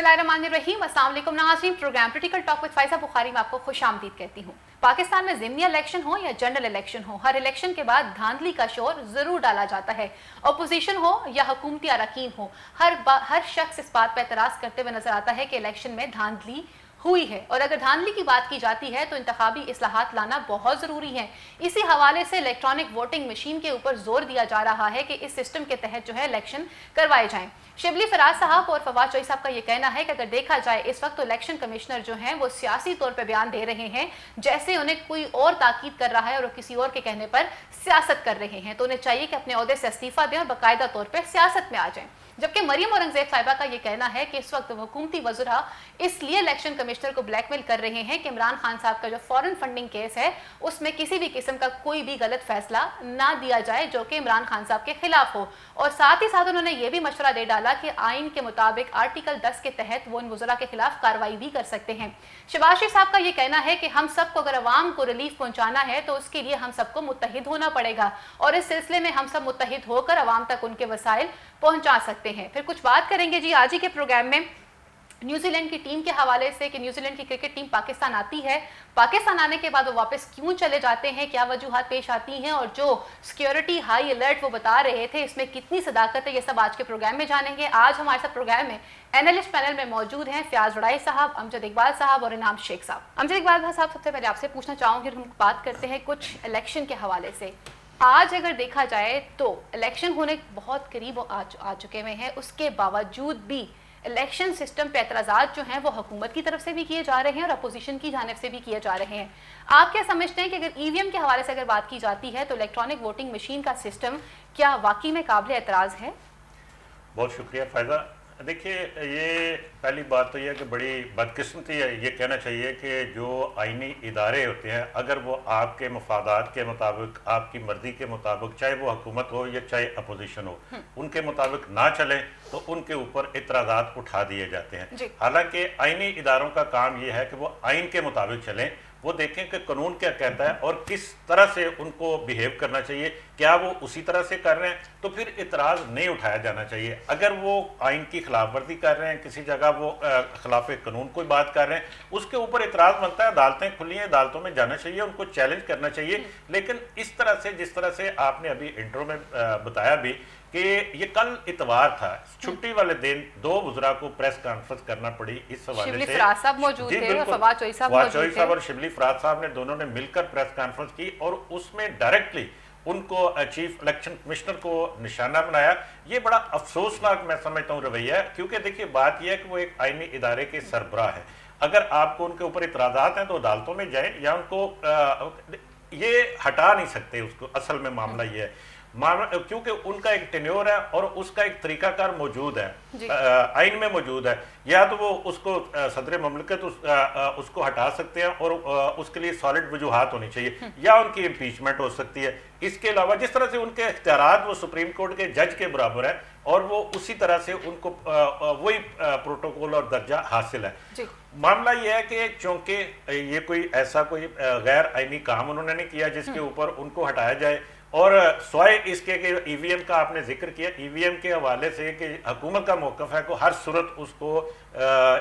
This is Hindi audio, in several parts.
बिस्मिल्लाहिर्रहमानिर्रहीम। अस्सलाम वालेकुम नाज़रीन, programme critical talk with Faiza Bukhari में आपको खुशामदीद कहती हूँ। पाकिस्तान में ज़िमनी इलेक्शन हो या जनरल इलेक्शन हो, हर इलेक्शन के बाद धांधली का शोर ज़रूर डाला जाता है। अपोजिशन हो या हुकूमती अरकान हो, हर शख्स इस बात पर एतराज़ करते हुए नजर आता है कि इलेक्शन में धांधली हुई है, और अगर धांधली की बात की जाती है तो इंतखाबी इस्लाहात लाना बहुत ज़रूरी है। इसी हवाले से इलेक्ट्रॉनिक वोटिंग मशीन के ऊपर जोर दिया जा रहा है कि इस सिस्टम के तहत जो है इलेक्शन करवाए जाएं। शिबली फराज साहब और फवाद चौधरी साहब का ये कहना है कि अगर देखा जाए इस वक्त तो इलेक्शन कमिश्नर जो हैं वो सियासी तौर पर बयान दे रहे हैं, जैसे उन्हें कोई और ताकीद कर रहा है और किसी और के कहने पर सियासत कर रहे हैं। तो उन्हें चाहिए कि अपने ओहदे से इस्तीफा दें और बाकायदा तौर पर सियासत में आ जाएं। जबकि मरियम औरंगजेब साहिबा का यह कहना है कि इस वक्त हुकूमती वज़रा इसलिए इलेक्शन कमिश्नर को ब्लैकमेल कर रहे हैं कि इमरान खान साहब का जो फॉरेन फंडिंग केस है उसमें किसी भी किस्म का कोई भी गलत फैसला ना दिया जाए जो कि इमरान खान साहब के खिलाफ हो। और साथ ही साथ उन्होंने ये भी मशवरा दे डाला कि आइन के मुताबिक आर्टिकल 10 के तहत वो इन वज़रा के खिलाफ कार्रवाई भी कर सकते हैं। शहबाज शरीफ साहब का ये कहना है कि हम सबको अगर अवाम को रिलीफ पहुंचाना है तो उसके लिए हम सबको मुत्तहिद होना पड़ेगा, और इस सिलसिले में हम सब मुत्तहिद होकर अवाम तक उनके वसाइल पहुंचा सकते हैं। फिर कुछ बात करेंगे जी आज ही के प्रोग्राम में न्यूजीलैंड की टीम के हवाले से कि न्यूजीलैंड की क्रिकेट टीम पाकिस्तान आती है, पाकिस्तान आने के बाद वो वापस क्यों चले जाते हैं, क्या वजूहात पेश आती हैं, और जो सिक्योरिटी हाई अलर्ट वो बता रहे थे इसमें कितनी सदाकत है, ये सब आज के प्रोग्राम में जानेंगे। आज हमारे साथ प्रोग्राम में एनालिस्ट पैनल में मौजूद हैं फयाज वड़ाई साहब, अमजद इकबाल साहब और इनाम शेख साहब। अमजद इकबाल साहब, सबसे पहले आपसे पूछना चाहूँगी, हम बात करते हैं कुछ इलेक्शन के हवाले से। आज अगर देखा जाए तो इलेक्शन होने बहुत करीब आ चुके हुए हैं, उसके बावजूद भी इलेक्शन सिस्टम पे एतराज़ात जो हैं वो हुकूमत की तरफ से भी किए जा रहे हैं और अपोजिशन की जानिब से भी किए जा रहे हैं। आप क्या समझते हैं कि अगर ईवीएम के हवाले से अगर बात की जाती है तो इलेक्ट्रॉनिक वोटिंग मशीन का सिस्टम क्या वाकई में काबिल एतराज़ है? बहुत शुक्रिया फ़ायदा। देखिए, ये पहली बात तो यह कि बड़ी बदकिस्मती है, ये कहना चाहिए कि जो आइनी इदारे होते हैं अगर वो आपके मफादात के मुताबिक, आपकी मर्ज़ी के मुताबिक, चाहे वो हुकूमत हो या चाहे अपोजिशन हो, उनके मुताबिक ना चलें तो उनके ऊपर इतराज़ात उठा दिए जाते हैं। हालांकि आइनी इदारों का काम ये है कि वो आइन के मुताबिक चलें, वो देखें कि कानून क्या कहता है और किस तरह से उनको बिहेव करना चाहिए। क्या वो उसी तरह से कर रहे हैं तो फिर इतराज़ नहीं उठाया जाना चाहिए। अगर वो आइन की खिलाफ वर्जी कर रहे हैं, किसी जगह वो खिलाफ कानून कोई बात कर रहे हैं, उसके ऊपर इतराज़ बनता है। अदालतें खुली हैं, अदालतों में जाना चाहिए, उनको चैलेंज करना चाहिए। लेकिन इस तरह से, जिस तरह से आपने अभी इंट्रो में बताया भी कि ये कल इतवार था, छुट्टी वाले दिन दो वज़रा को प्रेस कॉन्फ्रेंस करना पड़ी इस हवाले से। फवाद चौधरी साहब और शिबली फराज साहब ने दोनों ने मिलकर प्रेस कॉन्फ्रेंस की और उसमें डायरेक्टली उनको चीफ इलेक्शन कमिश्नर को निशाना बनाया। ये बड़ा अफसोसनाक मैं समझता हूँ रवैया है, क्योंकि देखिए बात यह है कि वो एक आइनी इदारे के सरबराह है। अगर आपको उनके ऊपर इतराज़ात हैं तो अदालतों में जाएं, या उनको ये हटा नहीं सकते उसको। असल में मामला ये है क्योंकि उनका एक टेन्योर है और उसका एक तरीकाकार मौजूद है, आइन में मौजूद है। या तो वो उसको सदर ममलकत उसको हटा सकते हैं और उसके लिए सॉलिड वजूहात होनी चाहिए, या उनकी इम्पीचमेंट हो सकती है। इसके अलावा जिस तरह से उनके इख्तियारात वो सुप्रीम कोर्ट के जज के बराबर है और वो उसी तरह से उनको वही प्रोटोकॉल और दर्जा हासिल है। मामला यह है कि चूंकि ये कोई ऐसा कोई गैर आइनी काम उन्होंने नहीं किया जिसके ऊपर उनको हटाया जाए, और स्वाय इसके कि ईवीएम का आपने जिक्र किया, ईवीएम के हवाले से कि हुकूमत का मौक़िफ़ है कि हर सूरत उसको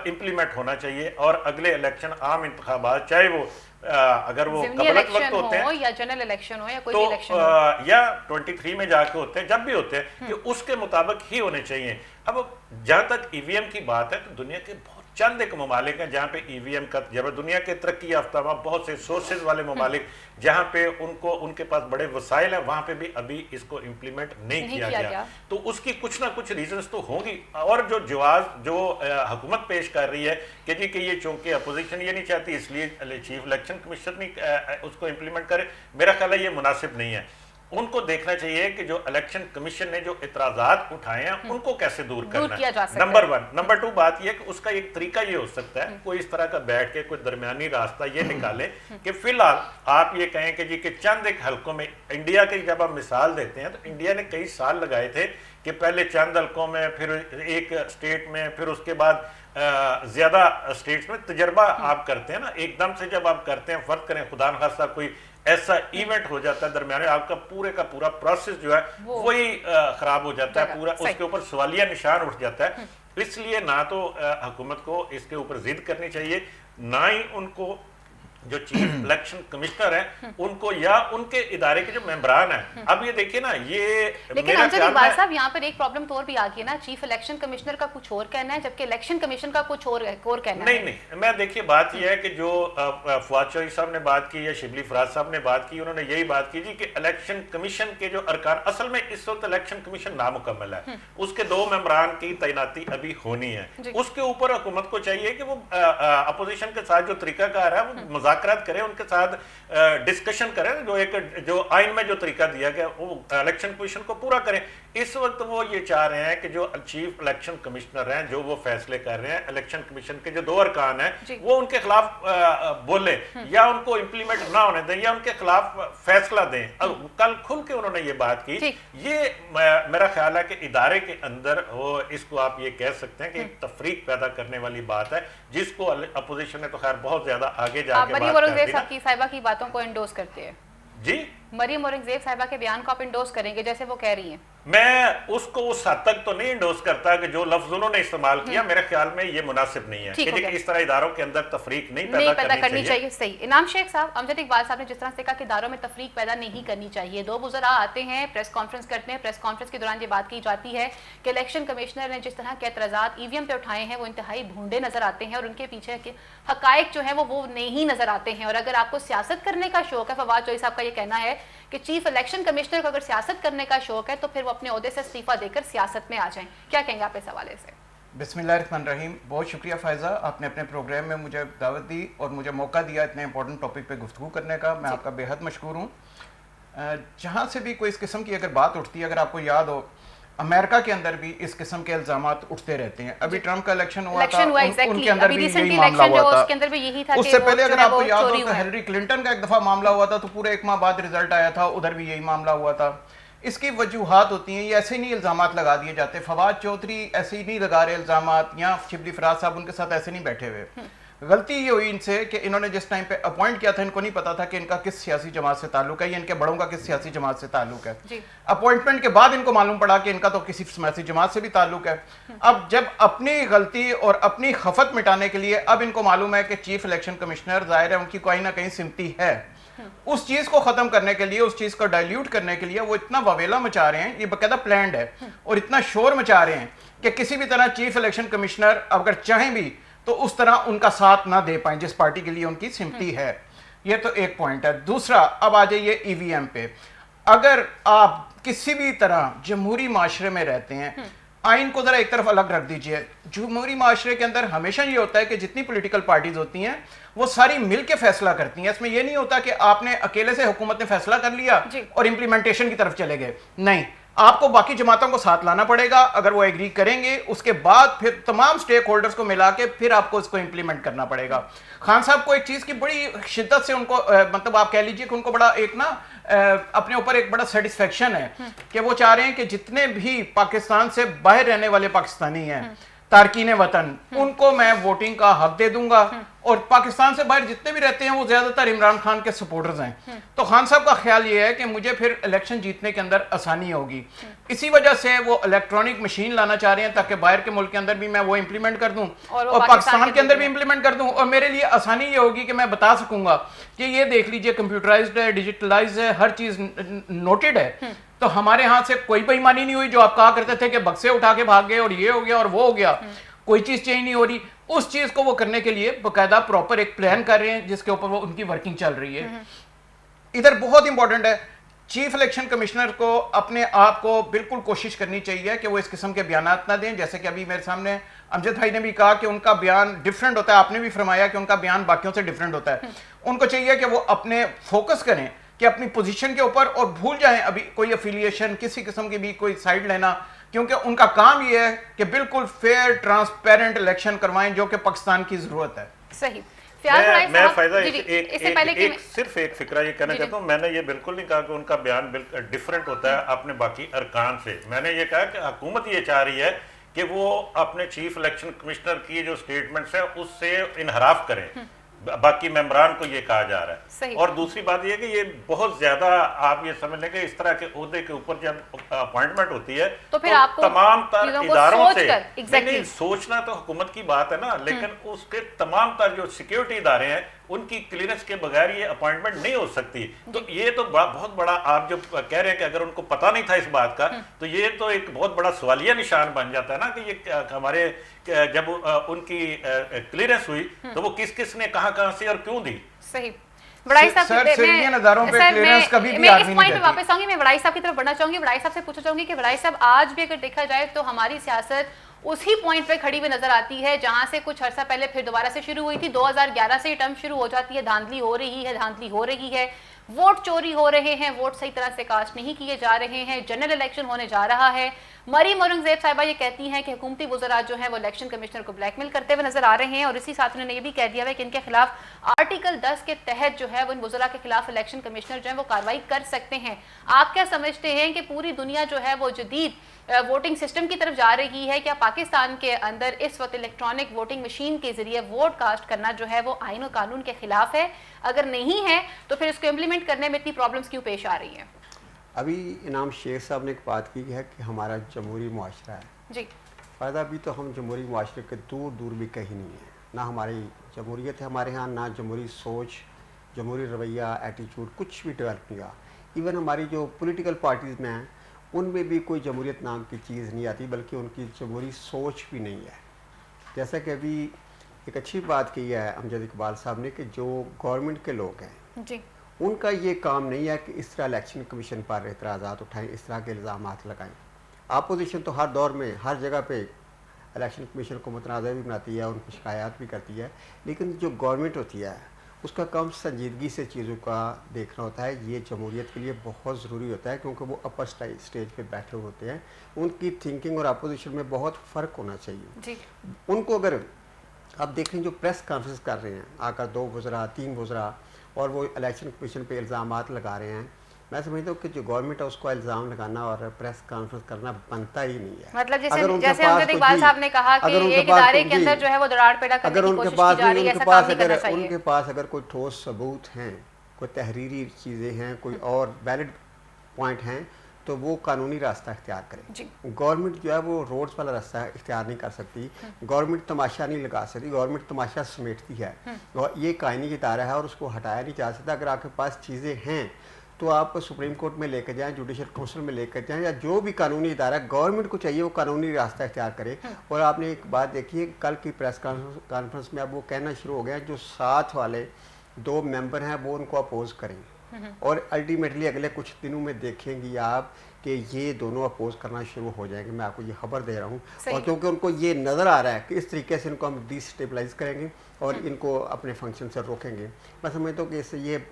इम्प्लीमेंट होना चाहिए, और अगले इलेक्शन आम इंतखाबात, चाहे वो अगर वो कबलत वक्त होते हैं या जनरल इलेक्शन हो या कोई तो इलेक्शन हो, या 23 में जाके होते हैं, जब भी होते हैं कि उसके मुताबिक ही होने चाहिए। अब जहाँ तक ईवीएम की बात है तो दुनिया के बहुत चंद एक ममालिक हैं जहाँ पे ईवीएम का जब दुनिया के तरक्की याफ्ता बहुत से सोर्सेज वाले ममालिक जहाँ पे उनको उनके पास बड़े वसाइल हैं, वहाँ पे भी अभी इसको इम्प्लीमेंट नहीं किया गया। तो उसकी कुछ ना कुछ रीजंस तो होंगी, और जो जवाब जो हुकूमत पेश कर रही है कि जी कि ये चूंकि अपोजिशन ये नहीं चाहती इसलिए चीफ इलेक्शन कमिश्नर नहीं उसको इम्प्लीमेंट करे, मेरा ख्याल है ये मुनासिब नहीं है। उनको देखना चाहिए कि जो इलेक्शन कमीशन ने जो इतराज़ात उठाए हैं उनको कैसे दूर करना है, नंबर 1। नंबर 2 बात यह कि उसका एक तरीका ये हो सकता है, कोई इस तरह का बैठ के कोई दरमियानी रास्ता ये निकाले कि फिलहाल आप ये कहें कि जी कि चंद एक हलकों में, इंडिया की जब आप मिसाल देते हैं तो इंडिया ने कई साल लगाए थे कि पहले चंद हलकों में, फिर एक स्टेट में, फिर उसके बाद ज्यादा स्टेट्स में तजर्बा आप करते हैं ना। एकदम से जब आप करते हैं, फर्ज करें खुदा न खास्ता कोई ऐसा इवेंट हो जाता है दरमियान में, आपका पूरे का पूरा प्रोसेस जो है वही खराब हो जाता है, पूरा उसके ऊपर सवालिया निशान उठ जाता है। इसलिए ना तो हुकूमत को इसके ऊपर जिद करनी चाहिए, ना ही उनको जो चीफ इलेक्शन कमिश्नर हैं उनको या उनके इदारे के जो मेंबरान हैं। अब ये देखिए ना, ये लेकिन अमजद इकबाल साहब यहाँ पर एक प्रॉब्लम तो और भी आ गई है ना, चीफ इलेक्शन कमिश्नर का कुछ और कहना है जबकि इलेक्शन कमीशन का कुछ और कहना है। नहीं, मैं देखिए बात यह है कि जो फवाद चौधरी साहब ने बात की या शिबली फराज साहब ने बात की, उन्होंने यही बात की जी कि इलेक्शन कमीशन के जो अरकान, असल में इस वक्त इलेक्शन कमीशन नामुकम्मल है, उसके 2 मेंबरान की तैनाती अभी होनी है। उसके ऊपर हुकूमत को चाहिए कि वो अपोजिशन के साथ जो तरीकाकार है वो मुज़ाकरात करें, उनके साथ डिस्कशन करें, जो आइन में जो तरीका दिया गया वो इलेक्शन कमीशन को पूरा करें। इस वक्त वो ये चाह रहे हैं कि जो चीफ इलेक्शन कमिश्नर हैं, जो वो फैसले कर रहे हैं, इलेक्शन कमीशन के जो 2 अरकान हैं वो उनके खिलाफ बोले या उनको इंप्लीमेंट ना होने दें या उनके खिलाफ फैसला दें। कल खुल के उन्होंने ये बात की। ये मेरा ख्याल है कि इदारे के अंदर वो इसको आप ये कह सकते हैं कि एक तफरीक पैदा करने वाली बात है, जिसको अपोजिशन ने तो खैर बहुत ज्यादा आगे जाके बात की साहिबा की बातों को एंडोर्स करते हैं जी। मरियम औरंगजेब साहिबा के बयान को आप इंडोर्स करेंगे जैसे वो कह रही हैं? मैं उसको उस हद तक तो नहीं इंडोर्स करता कि जो लफ्ज उन्होंने इस्तेमाल किया, मेरे ख्याल में ये मुनासिब नहीं है कि इस तरह इदारों के अंदर तफरीक नहीं पैदा करनी चाहिए। सही। इनाम शेख साहब, अमजद इकबाल साहब ने जिस तरह से कहा कि इदारों में तफरीक पैदा नहीं करनी चाहिए, 2 वज़रा आते हैं, प्रेस कॉन्फ्रेंस करते हैं, प्रेस कॉन्फ्रेंस के दौरान ये बात की जाती है कि इलेक्शन कमिश्नर ने जिस तरह के एतराज़ात ईवीएम पे उठाए हैं वो इंतहाई भूंडे नजर आते हैं और उनके पीछे के हकायक जो है वो नहीं नजर आते हैं। और अगर आपको सियासत करने का शौक है, फवाद चौधरी साहब का ये कहना है कि चीफ इलेक्शन कमिश्नर को अगर सियासत करने का शौक है तो फिर वो अपने ओहदे से इस्तीफा देकर सियासत में आ जाएं। क्या कहेंगे आप इस हवाले से? बिस्मिल्लाहिर्रहमानिर्रहीम। बहुत शुक्रिया फ़ायज़ा, आपने अपने प्रोग्राम में मुझे दावत दी और मुझे मौका दिया इतने इंपॉर्टेंट टॉपिक पे गुफ्तगू करने का। मैं आपका बेहद मशकूर हूँ। जहाँ से भी कोई इस किस्म की अगर बात उठती है, अगर आपको याद हो, अमेरिका के अंदर भी इस किस्म के इल्जामात उठते रहते हैं। अभी ट्रंप का इलेक्शन हुआ था, उनके अंदर भी यही मामला हुआ था। उससे पहले अगर आपको याद हो तो हिलरी क्लिंटन का एक दफ़ा मामला हुआ था, तो पूरे 1 माह बाद रिजल्ट आया था, उधर भी यही मामला हुआ था। इसकी वजूहात होती हैं, ये ऐसे ही नहीं इल्जामात लगा दिए जाते। फवाद चौधरी ऐसे ही नहीं लगा रहे इल्जामात, या शिबली फराज साहब उनके साथ ऐसे नहीं बैठे हुए। गलती ये हुई इनसे कि इन्होंने जिस टाइम पे अपॉइंट किया था, इनको नहीं पता था कि इनका किस सियासी जमात से ताल्लुक है या इनके बड़ों का किस सियासी जमात से ताल्लुक है। अपॉइंटमेंट के बाद इनको मालूम पड़ा कि इनका तो किसी सियासी जमात से भी ताल्लुक है। अब जब अपनी गलती और अपनी खफत मिटाने के लिए अब इनको मालूम है कि चीफ इलेक्शन कमिश्नर, जाहिर है उनकी कोई ना कहीं सिमती है, उस चीज को खत्म करने के लिए, उस चीज को डाइल्यूट करने के लिए वो इतना ववेला मचा रहे हैं, ये बकायदा प्लान्ड है, और इतना शोर मचा रहे हैं कि किसी भी तरह चीफ इलेक्शन कमिश्नर अगर चाहें भी तो उस तरह उनका साथ ना दे पाए जिस पार्टी के लिए उनकी सिम्पटी है। ये तो एक पॉइंट है। दूसरा, अब आ जाइए ईवीएम पे। अगर आप किसी भी तरह जमहूरी माशरे में रहते हैं, आइन को जरा एक तरफ अलग रख दीजिए। जमहूरी माशरे के अंदर हमेशा ये होता है कि जितनी पॉलिटिकल पार्टीज होती हैं वो सारी मिलकर फैसला करती हैं। इसमें यह नहीं होता कि आपने अकेले से हुकूमत ने फैसला कर लिया और इंप्लीमेंटेशन की तरफ चले गए। नहीं, आपको बाकी जमातों को साथ लाना पड़ेगा। अगर वो एग्री करेंगे, उसके बाद फिर तमाम स्टेक होल्डर्स को मिला के फिर आपको इसको इंप्लीमेंट करना पड़ेगा। खान साहब को एक चीज की बड़ी शिद्दत से उनको मतलब आप कह लीजिए कि उनको बड़ा एक ना अपने ऊपर एक बड़ा सेटिस्फेक्शन है कि वो चाह रहे हैं कि जितने भी पाकिस्तान से बाहर रहने वाले पाकिस्तानी हैं, तारकीन वतन, उनको मैं वोटिंग का हक दे दूंगा, और पाकिस्तान से बाहर जितने भी रहते हैं वो ज्यादातर इमरान खान के सपोर्टर्स हैं। तो खान साहब का ख्याल ये है कि मुझे फिर इलेक्शन जीतने के अंदर आसानी होगी। इसी वजह से वो इलेक्ट्रॉनिक मशीन लाना चाह रहे हैं ताकि बाहर के मुल्क के अंदर भी मैं वो इंप्लीमेंट कर दूं और पाकिस्तान के अंदर भी इंप्लीमेंट कर दूं, और मेरे लिए आसानी ये होगी कि मैं बता सकूंगा कि ये देख लीजिए कंप्यूटराइज्ड है, डिजिटलाइज है, हर चीज नोटेड है। तो हमारे यहाँ से कोई बेईमानी नहीं हुई। जो आप कहा करते थे कि बक्से उठा के भाग गए और ये हो गया और वो हो गया, कोई चीज चेंज नहीं हो रही। उस चीज को वो करने के लिए बकायदा प्रॉपर एक प्लान कर रहे हैं जिसके ऊपर वो उनकी वर्किंग चल रही है। इधर बहुत इंपॉर्टेंट है, चीफ इलेक्शन कमिश्नर को अपने आप को बिल्कुल कोशिश करनी चाहिए कि वो इस किस्म के बयान ना दें। जैसे कि अभी मेरे सामने अमजद भाई ने भी कहा कि उनका बयान डिफरेंट होता है, आपने भी फरमाया कि उनका बयान बाकियों से डिफरेंट होता है। उनको चाहिए कि वो अपने फोकस करें कि अपनी पोजीशन के ऊपर, और भूल जाएं अभी कोई अफिलिएशन, किसी किस्म की भी कोई साइड लेना, क्योंकि उनका काम ये है कि बिल्कुल फेयर ट्रांसपेरेंट इलेक्शन करवाएं जो कि पाकिस्तान की जरूरत है। सही। मैं फायदा सिर्फ एक फिक्रा ये कहना चाहता हूँ। मैंने ये बिल्कुल नहीं कहा कि उनका बयान डिफरेंट होता है अपने बाकी अरकान से। मैंने ये कहा कि हुकूमत ये चाह रही है कि वो अपने चीफ इलेक्शन कमिश्नर की जो स्टेटमेंट्स है उससे इनहराफ करें। बाकी मेंबरान को ये कहा जा रहा सही। है। और दूसरी बात ये कि ये बहुत ज्यादा आप ये समझ लें कि इस तरह के ओहदे के ऊपर जब अपॉइंटमेंट होती है तो फिर आपको तमाम चीजों को इदारों से exactly। नहीं, सोचना तो हुकूमत की बात है ना, लेकिन उसके तमाम तर जो सिक्योरिटी इदारे हैं उनकी क्लियरेंस के बगैर ये अपॉइंटमेंट नहीं हो सकती। तो ये तो बहुत बड़ा, आप जो कह रहे हैं कि अगर उनको पता नहीं था इस बात का, तो ये तो एक बहुत बड़ा सवालिया निशान बन जाता है ना कि ये हमारे जब उनकी क्लियरेंस हुई तो वो किस किस ने कहां से और क्यों दी। सही। बड़ाई साहब, सर, सिविलियन अदारों पे क्लियरेंस कभी भी आदमी इस पॉइंट पे नहीं वापस आऊंगी, मैं बड़ाई साहब की तरफ बढ़ना चाहूंगी। बड़ाई साहब से पूछना चाहूंगी कि बड़ाई साहब, आज भी अगर देखा जाए तो हमारी सियासत उसी पॉइंट पे खड़ी हुई नजर आती है जहां से कुछ अर्सा पहले फिर दोबारा से शुरू हुई थी। 2011 से ये टर्म शुरू हो जाती है, धांधली हो रही है, धांधली हो रही है, वोट चोरी हो रहे हैं, वोट सही तरह से कास्ट नहीं किए जा रहे हैं, जनरल इलेक्शन होने जा रहा है। मरीम औरंगजेब साहिबा ये कहती हैं कि हुकूमती वज़रा जो है वो इलेक्शन कमिश्नर को ब्लैकमेल करते हुए नजर आ रहे हैं, और इसी साथ उन्होंने ये भी कह दिया है कि इनके खिलाफ आर्टिकल 10 के तहत जो है वो इन वज़रा के खिलाफ इलेक्शन कमिश्नर जो है वो कार्रवाई कर सकते हैं। आप क्या समझते हैं कि पूरी दुनिया जो है वो जदीद वोटिंग सिस्टम की तरफ जा रही है? क्या पाकिस्तान के अंदर इस वक्त इलेक्ट्रॉनिक वोटिंग मशीन के जरिए वोट कास्ट करना जो है वो आईन और कानून के खिलाफ है? अगर नहीं है तो फिर इसको इम्प्लीमेंट करने में इतनी प्रॉब्लम्स क्यों पेश आ रही हैं? अभी इनाम शेख साहब ने एक बात की है कि हमारा जमहूरी मुआशरा है जी। फ़ायदा भी तो हम जमहूरी मुआशरे के दूर दूर भी कहीं नहीं है, ना हमारी जमहूरियत है हमारे यहाँ, ना जमहूरी सोच, जमहूरी रवैया, एटीट्यूड कुछ भी डेवलप नहीं हुआ। इवन हमारी जो पॉलिटिकल पार्टीज़ में हैं उनमें भी कोई जमहूरियत नाम की चीज़ नहीं आती, बल्कि उनकी जमहूरी सोच भी नहीं है। जैसा कि अभी एक अच्छी बात की है अमजद इकबाल साहब ने कि जो गवर्नमेंट के लोग हैं जी, उनका ये काम नहीं है कि इस तरह इलेक्शन कमीशन पर एतराज़ात उठाएं, इस तरह के इल्ज़ामात लगाएं। अपोजिशन तो हर दौर में हर जगह पे इलेक्शन कमीशन को मुतनाज़ भी बनाती है, उनकी शिकायत भी करती है, लेकिन जो गवर्नमेंट होती है उसका काम संजीदगी से चीज़ों का देखना होता है। ये जमहूरियत के लिए बहुत ज़रूरी होता है क्योंकि वो अपर स्टेज पे बैठे हुए होते हैं, उनकी थिंकिंग और अपोजिशन में बहुत फ़र्क होना चाहिए जी। उनको। अगर आप देखें जो प्रेस कॉन्फ्रेंस कर रहे हैं आकर 2 वज़रा 3 वज़रा और वो इलेक्शन कमीशन पे इल्ज़ामात लगा रहे हैं, मैं समझता हूँ कि जो गवर्नमेंट है उसको इल्ज़ाम लगाना और प्रेस कॉन्फ्रेंस करना बनता ही नहीं है। मतलब जैसे अमजद इकबाल साहब ने कहा कि एक इदारे के अंदर जो है वो दरार पैदा करने की कोशिश की जा रही है, ऐसा काम नहीं करना चाहिए। उनके पास अगर कोई ठोस सबूत हैं, कोई तहरीरी चीज़ें हैं, कोई और वैलिड पॉइंट हैं, तो वो कानूनी रास्ता इख्तियार करें। गवर्नमेंट जो है वो रोड्स वाला रास्ता इख्तियार नहीं कर सकती, गवर्नमेंट तमाशा नहीं लगा सकती, गवर्नमेंट तमाशा समेटती है। ये कानूनी इदारा है और उसको हटाया नहीं जा सकता। अगर आपके पास चीज़ें हैं तो आप सुप्रीम कोर्ट में लेकर जाएं, जुडिशल काउंसिल में लेकर जाएं, या जो भी कानूनी इदारा है गवर्नमेंट को चाहिए वो कानूनी रास्ता इख्तियार करे। और आपने एक बात देखी है कल की प्रेस कॉन्फ्रेंस में अब वो कहना शुरू हो गया जो साथ वाले 2 मेंबर हैं वो उनको अपोज करें, और अल्टीमेटली अगले कुछ दिनों में देखेंगी आप कि ये दोनों अपोज करना शुरू हो जाएंगे। मैं आपको ये खबर दे रहा हूँ, और क्योंकि उनको ये नज़र आ रहा है कि इस तरीके से इनको हम डिस्टेबलाइज करेंगे और इनको अपने फंक्शन से रोकेंगे। मैं समझता हूँ कि इससे ये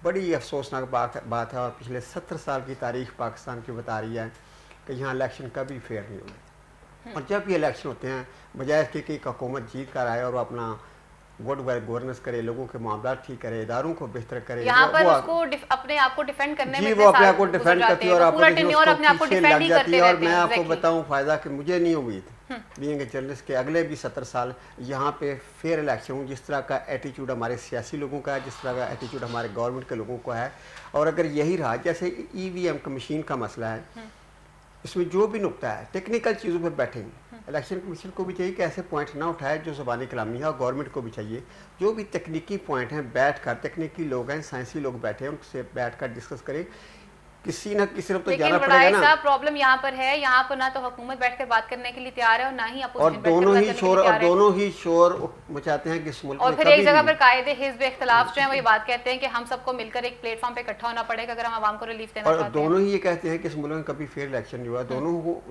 बड़ी अफसोसनाक बात है, और पिछले 70 साल की तारीख पाकिस्तान की बता रही है कि यहाँ इलेक्शन कभी फेयर नहीं हुए। और जब ये इलेक्शन होते हैं बजाय इसके कि हुकूमत जीत कर आए और वो अपना गुड गवर्नेंस करे, लोगों के मामला ठीक करे, इदारों को बेहतर करे, यहाँ पर उसको अपने आप को डिफेंड करने में वो अपने आप को डिफेंड करती है और पूरा टेन्योर अपने आप को डिफेंड ही करते हैं। और मैं आपको बताऊं फ़ायदा कि मुझे नहीं उम्मीद बीइंग ए जर्नलिस्ट के अगले भी 70 साल यहाँ पे फेयर इलेक्शन हूँ। जिस तरह का एटीट्यूड हमारे सियासी लोगों का है, जिस तरह का एटीट्यूड हमारे गवर्नमेंट के लोगों का है, और अगर यही रहा, जैसे EVM का मशीन का मसला है, इसमें जो भी नुकता है टेक्निकल चीज़ों पर बैठेंगे। इलेक्शन कमीशन को भी चाहिए कि ऐसे पॉइंट ना उठाए जो ज़बानी कलामी है, और गवर्नमेंट को भी चाहिए जो भी तकनीकी पॉइंट हैं बैठ कर, तकनीकी लोग हैं, साइंसी लोग बैठे हैं, उनसे बैठ कर डिस्कस करें। किसी न किसी तरफ तो जाना पड़ेगा ना। प्रॉब्लम यहाँ पर है, यहाँ पर ना तो हुकूमत बैठकर बात करने के लिए तैयार है और ना ही और दोनों ही शोर मचाते हैं कि इस मुल्क में और फिर एक जगह पर कायदे हिज़्ब इख्तिलाफ जो है वो ये बात कहते हैं कि हम सबको मिलकर एक प्लेटफॉर्म पे इकट्ठा होना पड़ेगा अगर हम आवाम को रिलीफ देना चाहते हैं। और दोनों ही ये कहते हैं कि इस मुल्क में कभी फेयर इलेक्शन नहीं हुआ।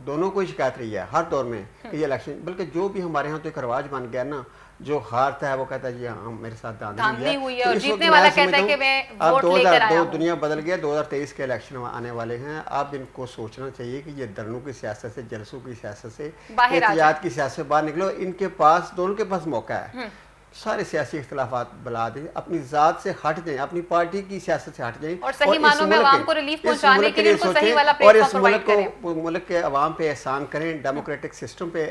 दोनों को शिकायत रही है हर दौर में कि ये इलेक्शन, बल्कि जो भी हमारे यहाँ तो एक रवाज बन गया ना, जो हारता है वो कहता है जी हाँ मेरे साथ धांधली हुई है, और जीतने वाला कहता है कि मैं वोट लेकर आया हूं। दुनिया बदल गया, 2023 के इलेक्शन आने वाले हैं। आप इनको सोचना चाहिए कि ये धरनों की सियासत से, जलसों की सियासत से, एहतियात की सियासत से बाहर निकलो। इनके पास, दोनों के पास मौका है, सारे सियासी इख्तिलाफात बुला दें, अपनी जात से हट जाएं, अपनी पार्टी की सियासत से हट जाएं, और सही मानों में आवाम को रिलीफ पहुंचाने के लिए उनको सही वाला और इस प्लेटफॉर्म प्रोवाइड करें, मुल्क के अवाम पे एहसान करें, डेमोक्रेटिक सिस्टम पे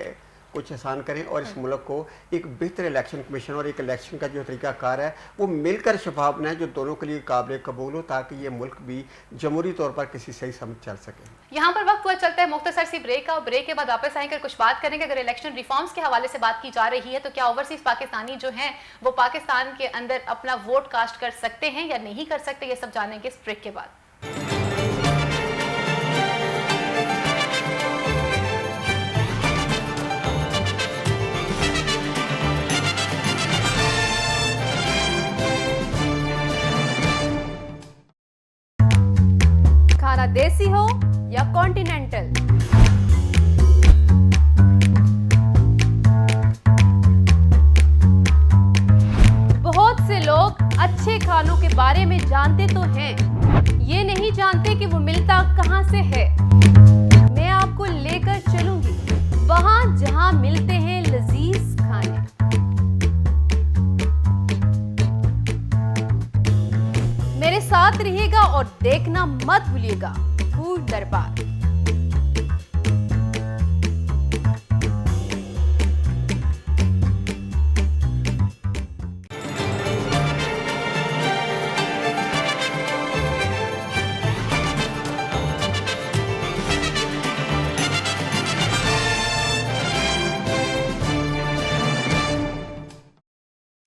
कुछ आसान करें और इस मुल्क को एक बेहतर इलेक्शन कमीशन और एक इलेक्शन का जो तरीक़ाकार है वो मिलकर शफाफ बनाए, जो दोनों के लिए काबिल कबूल हो, ताकि ये मुल्क भी जमहूरी तौर पर किसी सही समझ चल सके। यहाँ पर वक्त हुआ चलता है मुख्तसर सी ब्रेक का, और ब्रेक के बाद वापस आएंगे कुछ बात करेंगे। अगर इलेक्शन रिफॉर्म्स के हवाले से बात की जा रही है तो क्या ओवरसीज पाकिस्तानी जो हैं वो पाकिस्तान के अंदर अपना वोट कास्ट कर सकते हैं या नहीं कर सकते, ये सब जानेंगे इस ब्रेक के बाद। खाना देसी हो या कॉन्टिनेंटल, बहुत से लोग अच्छे खानों के बारे में जानते तो हैं, ये नहीं जानते कि वो मिलता कहां से है। मैं आपको लेकर चलूंगी वहां जहां मिलते हैं लजीज खाने। मेरे साथ रहिएगा और देखना मत भूलिएगा फूड दरबार।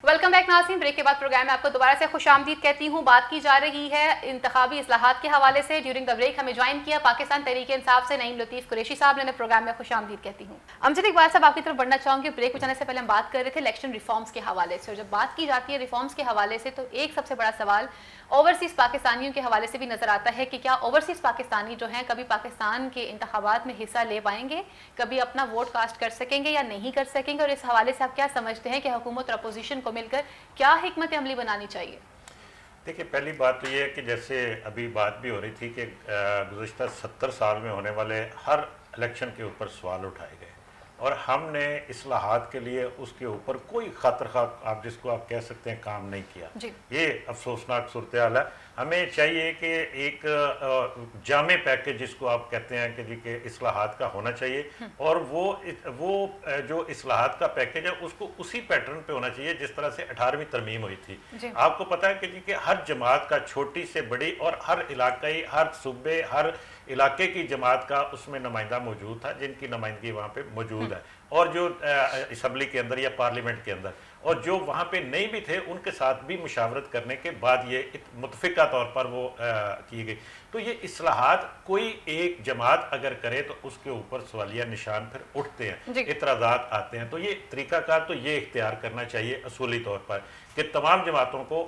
वेलकम बैक नाज़रीन, ब्रेक के बाद प्रोग्राम में आपको दोबारा से खुशामदीद कहती हूँ। बात की जा रही है इंतखाबी इस्लाहात के हवाले से। ड्यूरिंग द ब्रेक हमें ज्वाइन किया पाकिस्तान तहरीक इंसाफ से नईम लतीफ़ कुरैशी साहब ने। प्रोग्राम में खुशामदीद कहती हूँ। अमजद इकबाल साहब, आपकी तरफ बढ़ना चाहूँगी। ब्रेक में जाने से पहले हम बात कर रहे थे इलेक्शन रिफॉर्म्स के हवाले से, और जब बात की जाती है रिफॉर्म्स के हवाले से तो एक सबसे बड़ा सवाल ओवरसीज़ पाकिस्तानियों के हवाले से भी नजर आता है कि क्या ओवरसीज़ पाकिस्तानी जो हैं कभी पाकिस्तान के इंतखाबात में हिस्सा ले पाएंगे, कभी अपना वोट कास्ट कर सकेंगे या नहीं कर सकेंगे, और इस हवाले से आप क्या समझते हैं कि हुकूमत और अपोजिशन को मिलकर क्या हिकमत अमली बनानी चाहिए? देखिए, पहली बात तो ये है कि जैसे अभी बात भी हो रही थी कि गुज़िश्ता 70 साल में होने वाले हर इलेक्शन के ऊपर सवाल उठाए गए और हमने इस्लाहात के लिए उसके ऊपर कोई खातर खा आप जिसको आप कह सकते हैं काम नहीं किया। ये अफसोसनाक सूरत हाल है। हमें चाहिए कि एक जामे पैकेज जिसको आप कहते हैं कि जी के इस्लाहात का होना चाहिए, और वो जो इस्लाहात का पैकेज है उसको उसी पैटर्न पे होना चाहिए जिस तरह से 18वीं तरमीम हुई थी। आपको पता है कि जी के हर जमात का, छोटी से बड़ी, और हर इलाकाई, हर सूबे, हर इलाके की जमात का उसमें नुमाइंदा मौजूद था जिनकी नुमाइंदगी वहाँ पे मौजूद है, और जो असम्बली के अंदर या पार्लियामेंट के अंदर, और जो वहाँ पे नहीं भी थे उनके साथ भी मुशावरत करने के बाद ये मुतफ़िका तौर पर वो की गई। तो ये इस्लाहात कोई एक जमात अगर करे तो उसके ऊपर सवालिया निशान फिर उठते हैं, इतराज़ात आते हैं। तो ये तरीक़ाकार तो ये इख्तियार करना चाहिए असूली तौर पर कि तमाम जमातों को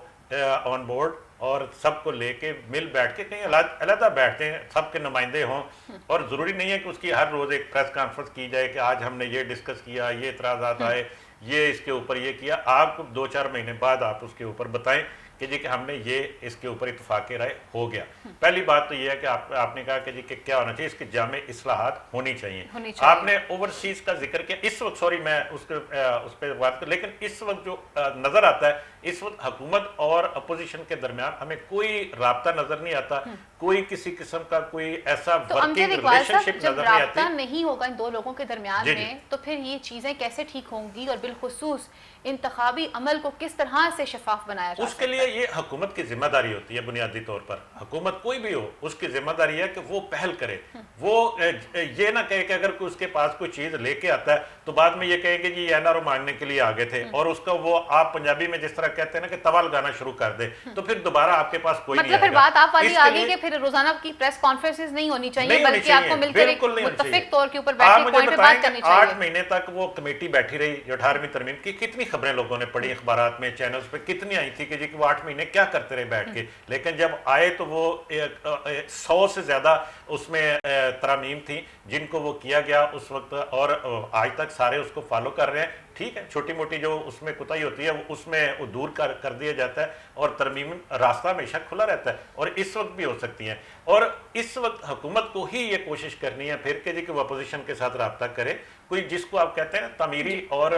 ऑन बोर्ड और सबको लेके मिल बैठ के कहीं अलग बैठते हैं, सबके नुमाइंदे हों, और ज़रूरी नहीं है कि उसकी हर रोज़ एक प्रेस कॉन्फ्रेंस की जाए कि आज हमने ये डिस्कस किया, ये इतराज़ात आए, ये इसके ऊपर ये किया। आप 2-4 महीने बाद आप उसके ऊपर बताएं कि जी कि हमने ये इसके ऊपर इत्तफाक़ राय हो गया। पहली बात तो ये है कि आपने कहा कि जी कि क्या होना चाहिए, इसके जामे इस्लाहात होनी चाहिए। आपने ओवरसीज़ का जिक्र किया। इस वक्त, सॉरी मैं उस पर बात कर, लेकिन इस वक्त जो नज़र आता है, इस वक्त हुकूमत और अपोजिशन के दरमियान हमें कोई राब्ता नजर नहीं आता, कोई किसी किस्म का कोई ऐसा वर्किंग रिलेशनशिप नजर नहीं आती। नहीं होगा इन दो लोगों के दरमियान में तो फिर ये चीजें कैसे ठीक होंगी, और बिलखुसूस इंतखाबी अमल को किस तरह से शफाफ बनाया जाए? उसके लिए ये हुकूमत की जिम्मेदारी होती है। बुनियादी तौर पर हुकूमत कोई भी हो, उसकी जिम्मेदारी है कि वो पहल करे। वो ये ना कहे कि अगर कोई उसके पास कोई चीज लेके आता है तो बाद में ये कहे कि जी एनआरओ मांगने के लिए आ गए थे, और उसका वो आप पंजाबी में जिस तरह कहते हैं ना कि तवा लगाना शुरू कर दे, तो फिर दोबारा आपके पास कोई नहीं आएगा। फिर बात आप वाली आ गई कि फिर रोजाना की प्रेस कॉन्फ्रेंसेस नहीं होनी चाहिए, बल्कि आपको मिलकर एक मुत्तफिक तौर के ऊपर बैठ के पॉइंट पे बात करनी चाहिए। 8 महीने तक वो कमेटी बैठी रही जो 18वीं तरमीम की। कितनी खबरें लोगों ने पढ़ी अखबारात में, चैनल्स पे कितनी आई थी कि जी वो 8 महीने क्या करते रहे बैठ के। लेकिन जब आए तो वो 100 से ज्यादा उसमें तरमीम थी जिनको वो किया गया उस वक्त, और आज तक सारे उसको फॉलो कर रहे हैं। ठीक है, छोटी मोटी जो उसमें कुताही होती है उसमें वो दूर कर दिया जाता है, और तरमीम रास्ता हमेशा खुला रहता है, और इस वक्त भी हो सकती हैं। और इस वक्त हुकूमत को ही ये कोशिश करनी है फिर के जी कि वो अपोजिशन के साथ रब्ता करे, कोई जिसको आप कहते हैं तमीरी और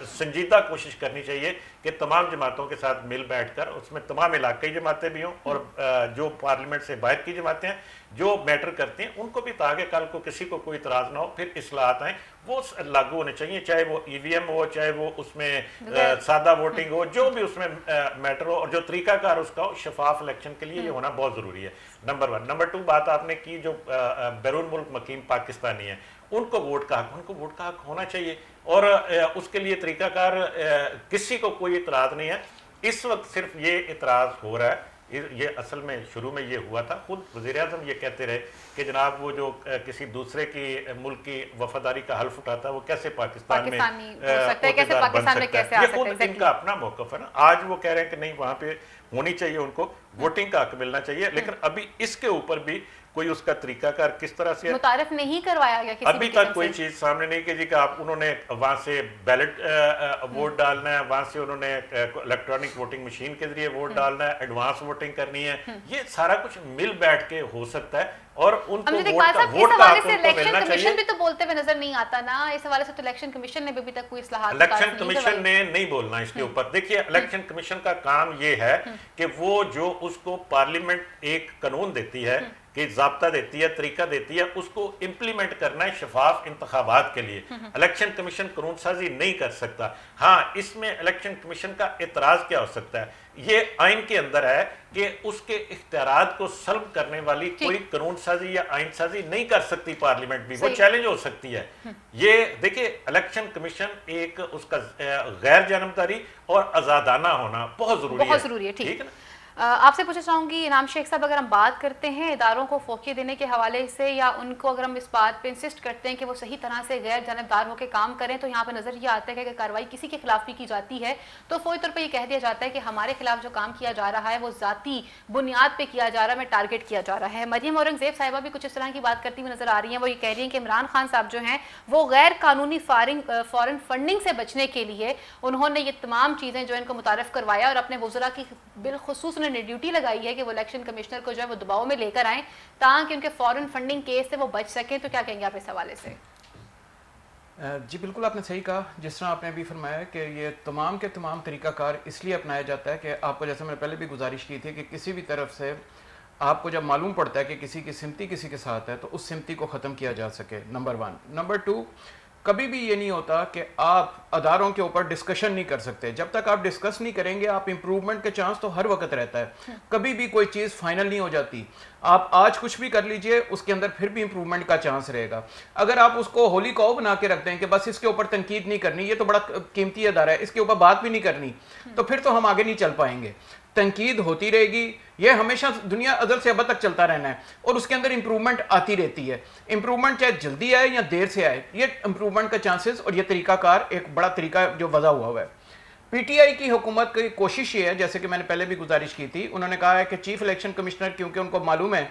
संजीदा कोशिश करनी चाहिए कि तमाम जमातों के साथ मिल बैठ कर, उसमें तमाम इलाकाई जमातें भी हों और जो पार्लियामेंट से बाहर की जमातें हैं, जो मैटर करती हैं उनको भी, ताकि कल को किसी को कोई इतराज ना हो, फिर इस्लाहत आए वो लागू होने चाहिए, चाहे वो ईवीएम हो, चाहे वो उसमें सादा वोटिंग हो, जो भी उसमें मैटर हो, और जो तरीकाकार उसका हो, शफाफ इलेक्शन के लिए ये होना बहुत ज़रूरी है, नंबर 1। नंबर 2 बात आपने की जो बैरून मुल्क मुकीम पाकिस्तानी है उनको वोट का हक होना चाहिए, और उसके लिए तरीकाकार किसी को कोई इतराज़ नहीं है। इस वक्त सिर्फ ये इतराज़ हो रहा है, ये असल में शुरू में ये हुआ था, खुद वज़ीर-ए-आज़म ये कहते रहे कि जनाब वो जो किसी दूसरे की मुल्क की वफादारी का हल्फ उठाता है वो कैसे पाकिस्तान में कैसे पाकिस्तान में कैसे आ सकता है, खुद इनका अपना मौक़िफ़ है ना। आज वो कह रहे हैं कि नहीं, वहाँ पे होनी चाहिए, उनको वोटिंग का हक मिलना चाहिए, लेकिन अभी इसके ऊपर भी कोई उसका तरीकाकार किस तरह से मुतारिफ नहीं करवाया गया, अभी तक कोई चीज सामने नहीं की जी कि आप उन्होंने वहां से बैलेट वोट डालना है, वहां से उन्होंने इलेक्ट्रॉनिक वोटिंग मशीन के जरिए वोट डालना है, एडवांस वोटिंग करनी है, ये सारा कुछ मिल बैठ के हो सकता है, और उनको वोट का हक मिलना चाहिए। भी तो बोलते हुए नजर नहीं आता ना, इस हवाले से तो इलेक्शन कमीशन ने भी अभी तक कोई इस्लाहात, इलेक्शन कमीशन ने नहीं बोलना इसके ऊपर। देखिए, इलेक्शन कमीशन का काम ये है कि वो जो उसको पार्लियामेंट एक कानून देती है, कि ज़ाब्ता देती है, तरीका देती है, उसको इम्प्लीमेंट करना है शफाफ इंतखाबात के लिए। इलेक्शन कमीशन कानून साजी नहीं कर सकता। हाँ, इसमें इलेक्शन कमीशन का एतराज़ क्या हो सकता है, ये आइन के अंदर है कि उसके इख्तियारात को सल्ब करने वाली कोई कानून साजी या आइन साजी नहीं कर सकती पार्लियामेंट भी, वो चैलेंज हो सकती है। ये देखिए, इलेक्शन कमीशन एक उसका गैर जानबदारी और आज़ादाना होना बहुत ज़रूरी है, ठीक है ना। आपसे पूछना चाहूँगी इनाम शेख साहब, अगर हम बात करते हैं इदारों को फोकियत देने के हवाले से, या उनको अगर हम इस बात पे इंसिस्ट करते हैं कि वो सही तरह से गैर जानबदार होकर काम करें, तो यहाँ पे नज़र ये आता है कि अगर कार्रवाई किसी के खिलाफ भी की जाती है तो फौरी तौर पर ये कह दिया जाता है कि हमारे खिलाफ जो काम किया जा रहा है वो ज़ाती बुनियाद पर किया जा रहा है, में टारगेट किया जा रहा है। मरियम औरंगज़ेब साहिबा भी कुछ इस तरह की बात करती हुई नजर आ रही हैं। वो ये कह रही हैं कि इमरान खान साहब जो हैं वो गैर कानूनी फॉरेन फंडिंग से बचने के लिए उन्होंने ये तमाम चीज़ें जो इनको मुतारफ़ करवाया, और अपने वज़रा की बिलखुसूस उन्होंने ड्यूटी लगाई है कि वो इलेक्शन कमिश्नर को जो है वो दबाव में लेकर आए ताकि उनके फॉरेन फंडिंग केस से वो बच सकें। तो क्या कहेंगे आप इस हवाले से? जी बिल्कुल, आपने सही कहा। जिस तरह आपने अभी फरमाया कि ये तमाम के तमाम तरीक़ाकार इसलिए अपनाया जाता है कि आपको, जैसे मैंने पहले भी गुजारिश की थी, कि किसी भी तरफ से आपको जब मालूम पड़ता है कि किसी की सिमती किसी के साथ है तो उस सिमती को ख़त्म किया जा सके, नंबर 1। नंबर 2, कभी भी ये नहीं होता कि आप अदारों के ऊपर डिस्कशन नहीं कर सकते। जब तक आप डिस्कस नहीं करेंगे, आप इम्प्रूवमेंट के चांस तो हर वक्त रहता है, कभी भी कोई चीज़ फाइनल नहीं हो जाती। आप आज कुछ भी कर लीजिए, उसके अंदर फिर भी इम्प्रूवमेंट का चांस रहेगा। अगर आप उसको होली कॉव बना के रखते हैं कि बस इसके ऊपर तनकीद नहीं करनी, ये तो बड़ा कीमती अदारा है, इसके ऊपर बात भी नहीं करनी, तो फिर तो हम आगे नहीं चल पाएंगे। तनकीद होती रहेगी, ये हमेशा दुनिया अज़ल से अब तक चलता रहना है, और उसके अंदर इंप्रूवमेंट आती रहती है। इंप्रूवमेंट चाहे जल्दी आए या देर से आए, ये इंप्रूवमेंट का चांसेस और ये तरीकाकार एक बड़ा तरीका जो वज़ा हुआ है। पीटीआई की हुकूमत की कोशिश ये है, जैसे कि मैंने पहले भी गुजारिश की थी, उन्होंने कहा है कि चीफ इलेक्शन कमिश्नर, क्योंकि उनको मालूम है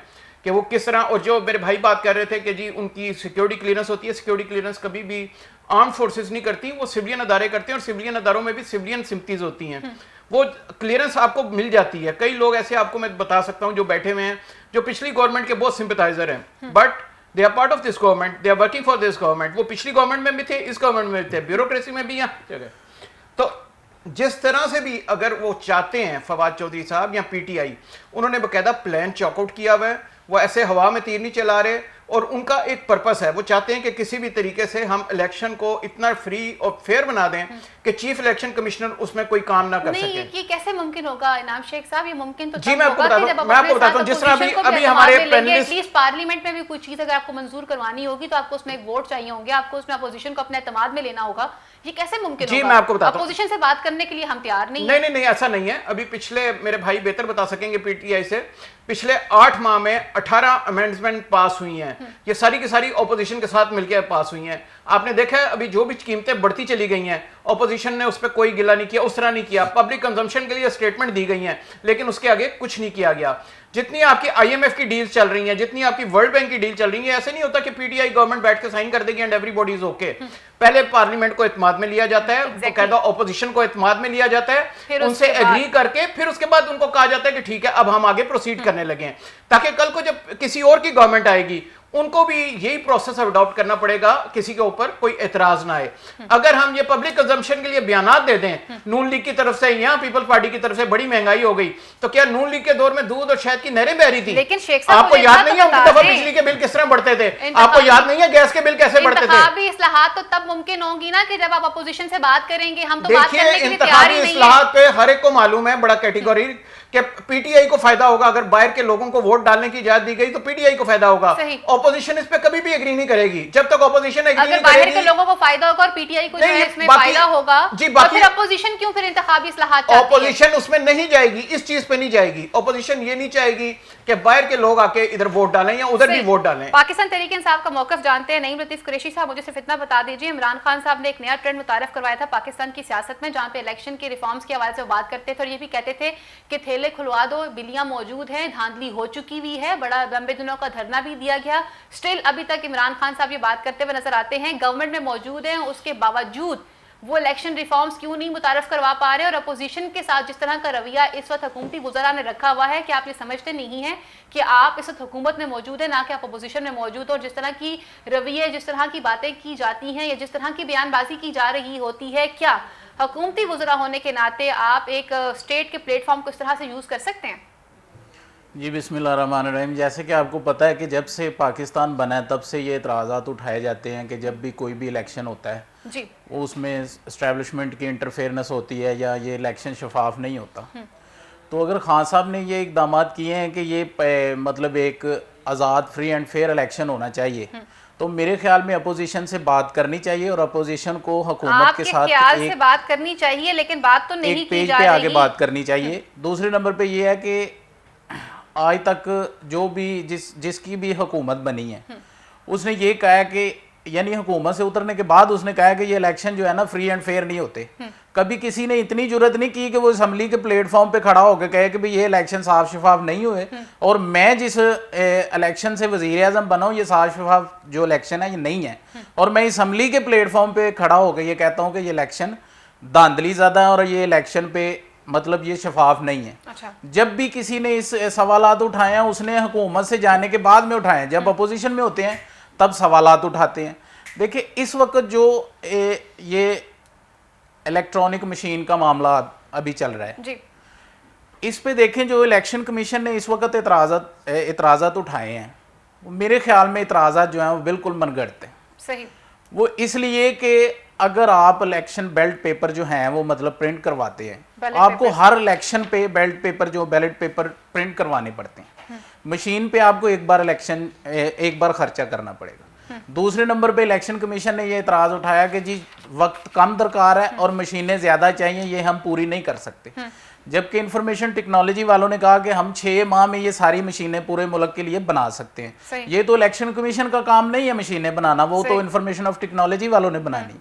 कि वो किस तरह, और जो मेरे भाई बात कर रहे थे कि जी उनकी सिक्योरिटी क्लियरेंस होती है, सिक्योरिटी क्लियरेंस कभी भी आर्म फोर्सेस नहीं करती, वो सिविलियन अदारे करते हैं, और सिविलियन अदारों में भी सिविलियन सिम्पटीज होती हैं, वो क्लियरेंस आपको मिल जाती है। कई लोग ऐसे आपको मैं बता सकता हूं जो बैठे हुए हैं, जो पिछली गवर्नमेंट के बहुत सिंपथाइजर हैं, but they are part of this government, they are working for this government. वो पिछली गवर्नमेंट में भी थे, इस गवर्नमेंट में भी थे, ब्यूरोक्रेसी में भी यहाँ। तो जिस तरह से भी अगर वो चाहते हैं फवाद चौधरी साहब या पीटीआई, उन्होंने बाकायदा प्लान चॉकआउट किया हुआ है, वो ऐसे हवा में तीर नहीं चला रहे, और उनका एक पर्पस है, वो चाहते हैं कि किसी भी तरीके से हम इलेक्शन को इतना फ्री और फेयर बना दें कि चीफ इलेक्शन कमिश्नर उसमें कोई काम ना कर सके। ये कैसे मुमकिन होगा इनाम शेख साहब? ये मुमकिन तो जी मैं आपको बताता हूँ, जिस तरह अभी हमारे एटलीस्ट पार्लियामेंट में भी कोई चीज अगर आपको मंजूर करवानी होगी तो आपको उसमें एक वोट चाहिए होंगे, आपको उसमें अपोजिशन को अपने एतमाद में लेना होगा। ये कैसे मुमकिन होगा? जी मैं आपको बताता हूं, अपोजिशन से बात करने के लिए हम तैयार नहीं। नहीं ऐसा नहीं है। अभी पिछले, मेरे भाई बेहतर बता सकेंगे पीटीआई से, पिछले 8 माह में 18 अमेंडमेंट पास हुई हैं, ये सारी की सारी ऑपोजिशन के साथ मिलकर पास हुई हैं। आपने देखा है अभी जो भी कीमतें बढ़ती चली गई हैं, ऑपोजिशन ने उस पर कोई गिला नहीं किया, उस तरह नहीं किया। पब्लिक कंजम्पशन के लिए स्टेटमेंट दी गई हैं, लेकिन उसके आगे कुछ नहीं किया गया। जितनी आपकी आईएमएफ की डील चल रही हैं, जितनी आपकी वर्ल्ड बैंक की डील चल रही है, ऐसे नहीं होता कि पीटीआई गवर्नमेंट बैठ के साइन कर देगी एंड एवरीबॉडी इज ओके। पहले पार्लियामेंट को इत्माद में लिया जाता है, बकायदा ऑपोजिशन को इत्माद में लिया जाता है, उनसे एग्री करके फिर उसके बाद उनको कहा जाता है कि ठीक है अब हम आगे प्रोसीड करने लगे हैं, ताकि कल को जब किसी और की गवर्नमेंट आएगी उनको भी यही प्रोसेस अडॉप्ट करना पड़ेगा, किसी के ऊपर कोई एतराज ना आए। अगर हम ये पब्लिक कंजम्पशन के लिए बयानात दे दें नून लीग की तरफ से या पीपल्स पार्टी की तरफ से बड़ी महंगाई हो गई, तो क्या नून लीग के दौर में दूध और शहद की नहरें बह रही थी? लेकिन शेख साहब आपको याद नहीं है उनकी दफा बिजली के बिल किस तरह बढ़ते थे? आपको याद नहीं है गैस के बिल कैसे बढ़ते थे? इस्लाहात तो तब मुमकिन होंगी ना कि जब आप अपोजिशन से बात करेंगे। हम तो बात करने के लिए तैयार ही नहीं है। इस्लाहात पे हर एक को मालूम है, बड़ा कैटेगरी कि पीटीआई को फायदा होगा। अगर बाहर के लोगों को वोट डालने की इजाजत दी गई तो पीटीआई को फायदा होगा। ऑपोजिशन इस पे कभी भी एग्री नहीं करेगी। जब तक ऑपोजिशन एग्री नहीं करेगी, बाहर के लोगों को फायदा होगा और पीटीआई को जो है इसमें फायदा होगा, तो फिर अपोजिशन क्यों फिर इंतखाबी इस्लाहात चाहती है? ऑपोजिशन उसमें नहीं जाएगी, इस चीज पे नहीं जाएगी। ऑपोजिशन ये नहीं चाहेगी कि बाहर के लोग आके इधर वोट डालें या उधर भी वोट डालें। पाकिस्तान तहरीक इंसाफ का मौकफ जानते हैं। नईम लतीफ कुरैशी साहब, मुझे सिर्फ इतना बता दीजिए, इमरान खान साहब ने एक नया ट्रेंड मुतारफ करवाया था पाकिस्तान की सियासत में, जहां पे इलेक्शन के रिफॉर्म्स के हवाले से बात करते थे और ये भी कहते थे कि थैले खुलवा दो, बिल्लियां मौजूद हैं, धांधली हो चुकी हुई है, बड़ा लंबे दिनों का धरना भी दिया गया। स्टिल अभी तक इमरान खान साहब ये बात करते हुए नजर आते हैं, गवर्नमेंट में मौजूद हैं, उसके बावजूद वो इलेक्शन रिफॉर्म्स क्यों नहीं मुतारफ करवा पा रहे? और अपोजिशन के साथ जिस तरह का रवैया इस वक्त हुकूमती वुज़रा ने रखा हुआ है कि आप ये समझते नहीं है कि आप इस वक्त हुकूमत में मौजूद है, ना कि आप अपोजिशन में मौजूद हो। जिस तरह की रवैये, जिस तरह की बातें की जाती हैं या जिस तरह की बयानबाजी की जा रही होती है, क्या हुकूमती वुज़रा होने के नाते आप एक स्टेट के प्लेटफॉर्म को इस तरह से यूज़ कर सकते हैं? जी बिस्मिल्लाहिर्रहमानिर्रहीम। जैसे कि आपको पता है कि जब से पाकिस्तान बना है तब से ये एतराज़ात उठाए जाते हैं कि जब भी कोई भी इलेक्शन होता है जी, उसमें इस्टेब्लिशमेंट की इंटरफेरेंस होती है या ये इलेक्शन शफाफ नहीं होता। तो अगर खान साहब ने ये इकदाम किए हैं कि ये मतलब एक आज़ाद, फ्री एंड फेयर इलेक्शन होना चाहिए, तो मेरे ख्याल में अपोजिशन से बात करनी चाहिए और अपोजिशन को हुकूमत के साथ से बात करनी चाहिए, लेकिन बात तो नहीं एक पेज पे आगे बात करनी चाहिए। दूसरे नंबर पे ये है कि आज तक जो भी जिसकी भी हुकूमत बनी है उसने ये कहा कि यानी हुकूमत से उतरने के बाद उसने कहा कि ये इलेक्शन जो है ना फ्री एंड फेयर नहीं होते। कभी किसी ने इतनी जुर्रत नहीं की कि वो असम्बली के प्लेटफॉर्म पे खड़ा होकर कहे कि भाई ये इलेक्शन साफ शफाफ नहीं हुए और मैं जिस इलेक्शन से वजीर आजम बना हूँ ये साफ शफाफ जो इलेक्शन है ये नहीं है, और मैं असम्बली के प्लेटफॉर्म पे खड़ा होकर ये कहता हूँ कि ये इलेक्शन धांधली ज़्यादा है और ये इलेक्शन पे मतलब ये शफाफ नहीं है। अच्छा। जब भी किसी ने इस सवालात उठाए हैं उसने हुकूमत से जाने के बाद में उठाए हैं, जब अपोजिशन में होते हैं तब सवालात उठाते हैं। देखिए इस वक्त जो ये इलेक्ट्रॉनिक मशीन का मामला अभी चल रहा है जी, इस पे देखें जो इलेक्शन कमीशन ने इस वक्त एतराज़ात उठाए हैं, मेरे ख्याल में एतराज़ात जो हैं वो बिल्कुल मनगढ़ंत हैं। सही। वो इसलिए कि अगर आप इलेक्शन बैलेट पेपर जो हैं वो मतलब प्रिंट करवाते हैं, आपको हर इलेक्शन पे बैलेट पेपर प्रिंट करवाने पड़ते हैं। मशीन पे आपको एक बार खर्चा करना पड़ेगा। दूसरे नंबर पे इलेक्शन कमीशन ने ये एतराज़ उठाया कि जी वक्त कम दरकार है और मशीनें ज़्यादा चाहिए, ये हम पूरी नहीं कर सकते। जबकि इंफॉर्मेशन टेक्नोलॉजी वालों ने कहा कि हम 6 माह में ये सारी मशीनें पूरे मुल्क के लिए बना सकते हैं। ये तो इलेक्शन कमीशन का काम नहीं है मशीनें बनाना, वो तो इंफॉर्मेशन ऑफ टेक्नोलॉजी वालों ने बनानी।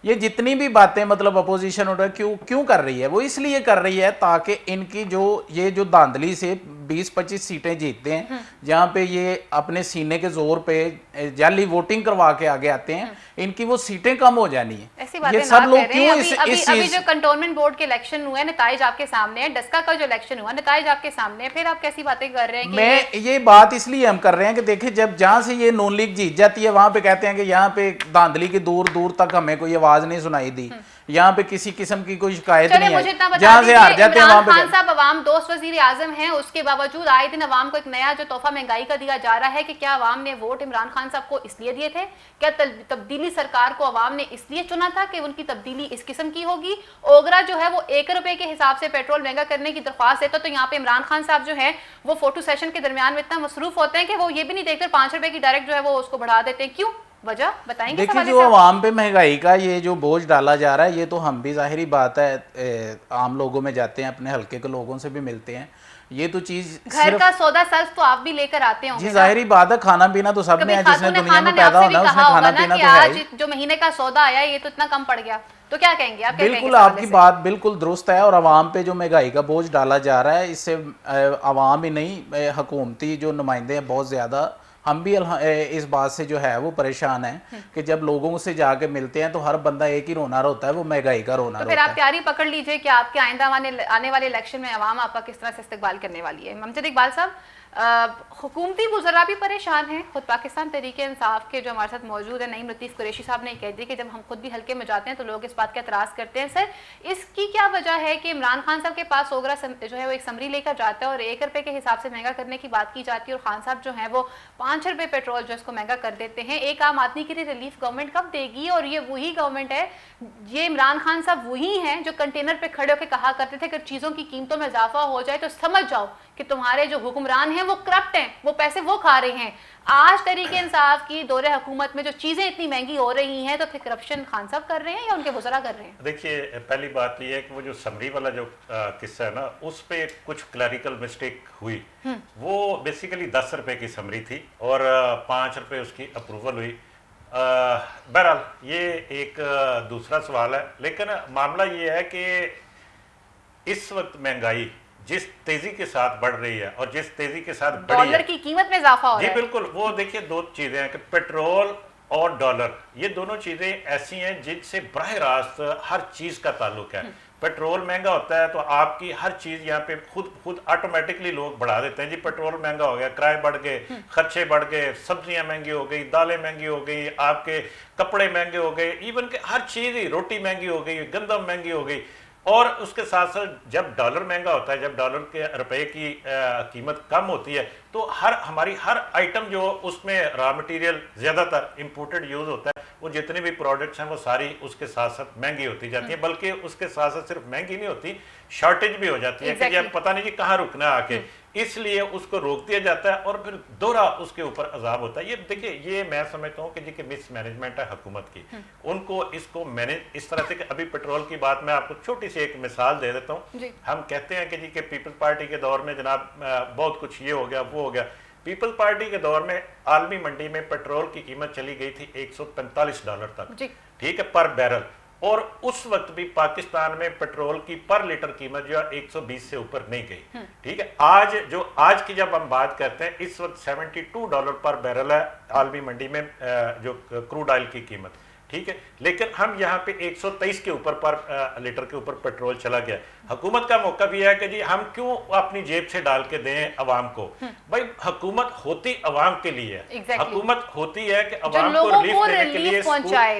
ये जितनी भी बातें मतलब अपोजिशन उधर क्यों कर रही है, वो इसलिए कर रही है ताकि इनकी जो धांधली से 20-25 सीटें जीतते हैं, जहाँ पे ये अपने सीने के जोर पे जाली वोटिंग करवा के आगे आते हैं, इनकी वो सीटें कम हो जानी है। ऐसी बातें ये सब लोग क्यों अभी जो कंटोनमेंट बोर्ड के इलेक्शन हुए नताइज आपके सामने है, डस्का का जो इलेक्शन हुआ नताइज आपके सामने है, फिर आप कैसी बातें कर रहे हैं? मैं ये बात इसलिए हम कर रहे हैं कि देखिए जब जहाँ से ये नून लीग जीत जाती है वहां पे कहते हैं कि यहाँ पे धांधली की दूर दूर तक हमें कोई आवाज नहीं सुनाई दी, यहाँ पे किसी किस्म की कोई शिकायत नहीं है, जहाँ से हार जाते हैं वहां पे। खान साहब अवाम दोस्त वजीर आजम हैं, उसके बावजूद आए दिन अवाम को एक नया जो तोहफा महंगाई का दिया जा रहा है कि क्या अवाम ने वोट इमरान खान साहब को इसलिए दिए थे? क्या तब्दीली सरकार को अवाम ने इसलिए चुना था कि उनकी तब्दीली इस किस्म की होगी? ओगरा जो है वो 1 रुपए के हिसाब से पेट्रोल महंगा करने की दरख्वास्त देता, तो यहाँ पे इमरान खान साहब जो है वो फोटो सेशन के दरमियान में इतना मसरूफ होते हैं कि वो ये भी नहीं देखते 5 रुपए की डायरेक्ट जो है वो उसको बढ़ा देते हैं। क्यों? वजह बताएंगे? देखिए जो आवाम पे महंगाई का ये जो बोझ डाला जा रहा है, ये तो हम भी जाहिरी बात है आम लोगों में जाते हैं, अपने हल्के के लोगों से भी मिलते हैं, ये तो चीज घर का सौदा सर्फ तो आप भी लेकर आते होंगे। जी जाहिरी बात है, खाना पीना तो सब ने है, जिसने दुनिया में पैदा होना है उसने खाना पीना तो है। जो महीने का सौदा आया ये तो इतना कम पड़ गया, तो क्या कहेंगे आप? बिल्कुल आपकी बात बिल्कुल दुरुस्त है, और आवाम पे जो महंगाई का बोझ डाला जा रहा है इससे आवाम ही नहीं हुकूमती जो नुमाइंदे हैं बहुत ज्यादा, हम भी इस बात से जो है वो परेशान है कि जब लोगों से जाके मिलते हैं तो हर बंदा एक ही रोना रोता है, वो महंगाई का रोना रोता है। फिर आप तैयारी पकड़ लीजिए कि आपके आइंदा आने वाले इलेक्शन में अवाम आपका किस तरह से इस्तेमाल करने वाली है। ममजद इकबाल साहब, हुकूमती वुज़रा भी परेशान हैं। खुद पाकिस्तान तहरीके इंसाफ के जो हमारे साथ मौजूद है नईम लतीफ़ कुरैशी साहब ने कह दिया कि जब हम खुद भी हल्के में जाते हैं तो लोग इस बात का एतराज़ करते हैं। सर, इसकी क्या वजह है कि इमरान खान साहब के पास ओगरा जो है वो एक समरी लेकर जाता है और 1 रुपये के हिसाब से महंगा करने की बात की जाती है, और खान साहब जो है वो 5 रुपये पेट्रोल जो इसको महंगा कर देते हैं। एक आम आदमी के लिए रिलीफ गवर्नमेंट कब देगी? और ये वही गवर्नमेंट है, ये इमरान खान साहब वही हैं जो कंटेनर पे खड़े होकर कहा करते थे अगर चीज़ों की कीमतों में इजाफा हो जाए तो समझ जाओ कि तुम्हारे जो हुक्मरान हैं वो करप्ट हैं, वो पैसे वो खा रहे हैं। आज तरीके इंसाफ की दौरे हुकूमत में जो चीज़ें इतनी महंगी हो रही हैं तो फिर करप्शन खान साहब कर रहे हैं या उनके वज़रा कर रहे हैं? देखिए, पहली बात यह है कि वो जो समरी वाला जो किस्सा है ना, उस पे कुछ क्लरिकल मिस्टेक हुई। वो बेसिकली 10 रुपए की समरी थी और 5 रुपए उसकी अप्रूवल हुई। बहरहाल ये एक दूसरा सवाल है, लेकिन मामला ये है कि इस वक्त महंगाई जिस तेजी के साथ बढ़ रही है और जिस तेजी के साथ डॉलर की कीमत में इजाफा हो रहा है। जी बिल्कुल, वो देखिए 2 चीजें हैं कि पेट्रोल और डॉलर, ये दोनों चीजें ऐसी हैं जिनसे बराह रास्त हर चीज का ताल्लुक है। पेट्रोल महंगा होता है तो आपकी हर चीज यहाँ पे खुद ऑटोमेटिकली लोग बढ़ा देते हैं। जी पेट्रोल महंगा हो गया, किराए बढ़ गए, खर्चे बढ़ गए, सब्जियां महंगी हो गई, दालें महंगी हो गई, आपके कपड़े महंगे हो गए, इवन के हर चीज ही, रोटी महंगी हो गई, गंदम महंगी हो गई। और उसके साथ साथ जब डॉलर महंगा होता है, जब डॉलर के रुपए की कीमत कम होती है तो हमारी हर आइटम जो उसमें रॉ मटेरियल ज़्यादातर इंपोर्टेड यूज़ होता है, वो जितने भी प्रोडक्ट्स हैं वो सारी उसके साथ साथ महंगी होती जाती है। बल्कि उसके साथ साथ सिर्फ महंगी नहीं होती, शॉर्टेज भी हो जाती है कि अब पता नहीं जी कहाँ रुकना है आके, इसलिए उसको रोक दिया जाता है और फिर दोहरा उसके ऊपर अजाब होता है। ये देखिए, ये मैं समझता हूँ कि जी कि मिसमैनेजमेंट है हुकूमत की, उनको इसको मैनेज इस तरह से कि अभी पेट्रोल की बात मैं आपको छोटी सी एक मिसाल दे देता हूँ। हम कहते हैं कि जी कि पीपल्स पार्टी के दौर में जनाब बहुत कुछ ये हो गया वो हो गया। पीपल्स पार्टी के दौर में आलमी मंडी में पेट्रोल की कीमत चली गई थी $145 तक, ठीक है, पर बैरल। और उस वक्त भी पाकिस्तान में पेट्रोल की पर लीटर कीमत जो है 120 से ऊपर नहीं गई, ठीक है। आज की जब हम बात करते हैं, इस वक्त $72 पर बैरल है आलमी मंडी में जो क्रूड ऑयल की कीमत, ठीक है। लेकिन हम यहाँ पे 123 के ऊपर पर लीटर के ऊपर पेट्रोल चला गया। हुकूमत का मौका भी है कि जी हम क्यों अपनी जेब से डाल के दें अवाम को। भाई हुकूमत होती अवाम के लिए है, हुकूमत होती है कि अवाम को रिलीफ देने के लिए,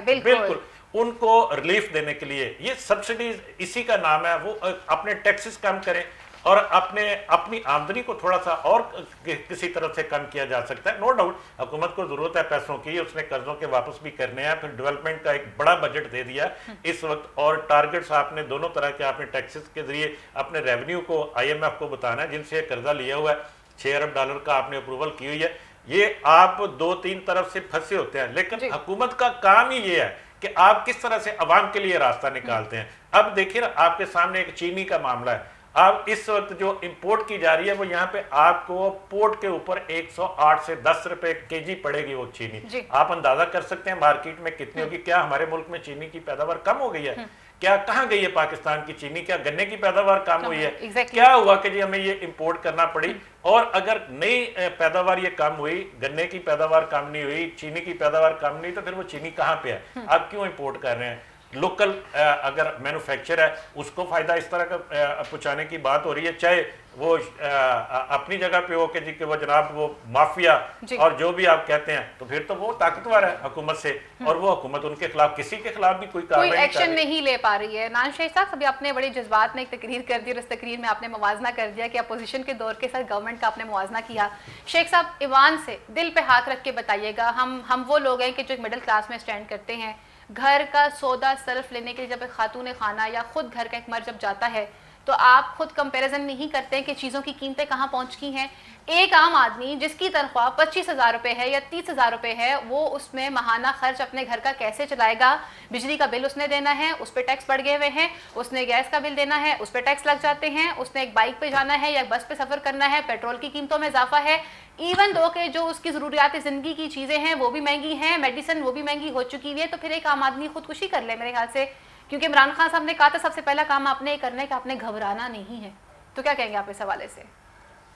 बिल्कुल उनको रिलीफ देने के लिए। ये सब्सिडीज इसी का नाम है, वो अपने टैक्सेस कम करें और अपनी आमदनी को थोड़ा सा और किसी तरह से कम किया जा सकता है। नो डाउट हुकूमत को जरूरत है पैसों की, उसने कर्जों के वापस भी करने हैं, फिर डेवलपमेंट का एक बड़ा बजट दे दिया इस वक्त, और टारगेट्स आपने दोनों तरह के आपने टैक्सेस के जरिए अपने रेवेन्यू को IMF को बताना है, जिनसे कर्जा लिया हुआ है $6 अरब का आपने अप्रूवल की हुई है। ये आप 2-3 तरफ से फंसे होते हैं, लेकिन हुकूमत का काम ही ये है कि आप किस तरह से अवाम के लिए रास्ता निकालते हैं। अब देखिए ना, आपके सामने एक चीनी का मामला है। अब इस वक्त जो इंपोर्ट की जा रही है वो यहाँ पे आपको पोर्ट के ऊपर 108 से 10 रुपए केजी पड़ेगी वो चीनी। आप अंदाजा कर सकते हैं मार्केट में कितनी होगी। क्या हमारे मुल्क में चीनी की पैदावार कम हो गई है? क्या कहाँ गई है पाकिस्तान की चीनी? क्या गन्ने की पैदावार कम हुई है? क्या हुआ कि जी हमें ये इंपोर्ट करना पड़ी? और अगर नई पैदावार ये कम हुई, गन्ने की पैदावार कम नहीं हुई, चीनी की पैदावार कम नहीं, तो फिर वो चीनी कहाँ पे है? आप क्यों इंपोर्ट कर रहे हैं? लोकल अगर मैन्युफैक्चर है उसको फायदा इस तरह का पहुंचाने की बात हो रही है, चाहे वो अपनी जगह पे हो कि वो जनाब वो माफिया और जो भी आप कहते हैं, तो फिर तो वो ताकतवर है हुकूमत से, और वो हुकूमत उनके खिलाफ किसी के खिलाफ भी कोई एक्शन नहीं ले पा रही है। नाज़िम शेख साहब, अभी आपने बड़े जज्बात में एक तकरीर कर दी और इस तकरीर में आपने मुवाजना कर दिया कि अपोजिशन के दौर के साथ गवर्नमेंट का आपने मुवाजना किया। शेख साहब, ईवान से दिल पे हाथ रख के बताइएगा, हम वो लोग हैं कि जो एक मिडिल क्लास में स्टैंड करते हैं। घर का सौदा सर्फ लेने के लिए जब एक खातून खाना या खुद घर का एक मर्द जब जाता है तो आप खुद कंपैरिजन नहीं करते हैं कि चीज़ों की कीमतें कहाँ पहुँच चुकी हैं। एक आम आदमी जिसकी तनख्वाह 25,000 रुपये है या 30,000 रुपये है, वो उसमें माहाना खर्च अपने घर का कैसे चलाएगा? बिजली का बिल उसने देना है, उस पर टैक्स बढ़ गए हुए हैं, उसने गैस का बिल देना है, उस पर टैक्स लग जाते हैं, उसने एक बाइक पे जाना है या बस पे सफ़र करना है, पेट्रोल की कीमतों में इजाफा है। इवन दो के जो उसकी ज़रूरियात ज़िंदगी की चीज़ें हैं वो भी महंगी हैं, मेडिसिन वो भी महंगी हो चुकी हुई है। तो फिर एक आम आदमी खुदकुशी कर ले मेरे ख्याल से, क्योंकि इमरान खान साहब ने कहा था सबसे पहला काम आपने करना है कि आपने घबराना नहीं है। तो क्या कहेंगे आप इस हवाले से?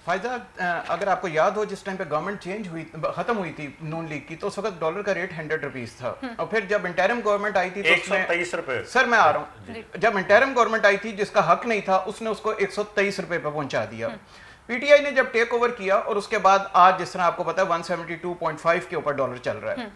फायदा, अगर आपको याद हो जिस टाइम पे गवर्नमेंट चेंज हुई, खत्म हुई थी नून लीग की, तो उस वक्त डॉलर का रेट 100 रुपीज था। और फिर जब इंटरिम गवर्नमेंट आई थी तो 123 रुपए। सर मैं आ रहा हूँ, जब इंटरिम गवर्नमेंट आई थी जिसका हक नहीं था उसने उसको 123 रुपए पे पहुंचा दिया। पीटीआई ने जब टेक ओवर किया और उसके बाद आज जिस तरह आपको पता है 172.5 के ऊपर डॉलर चल रहा है।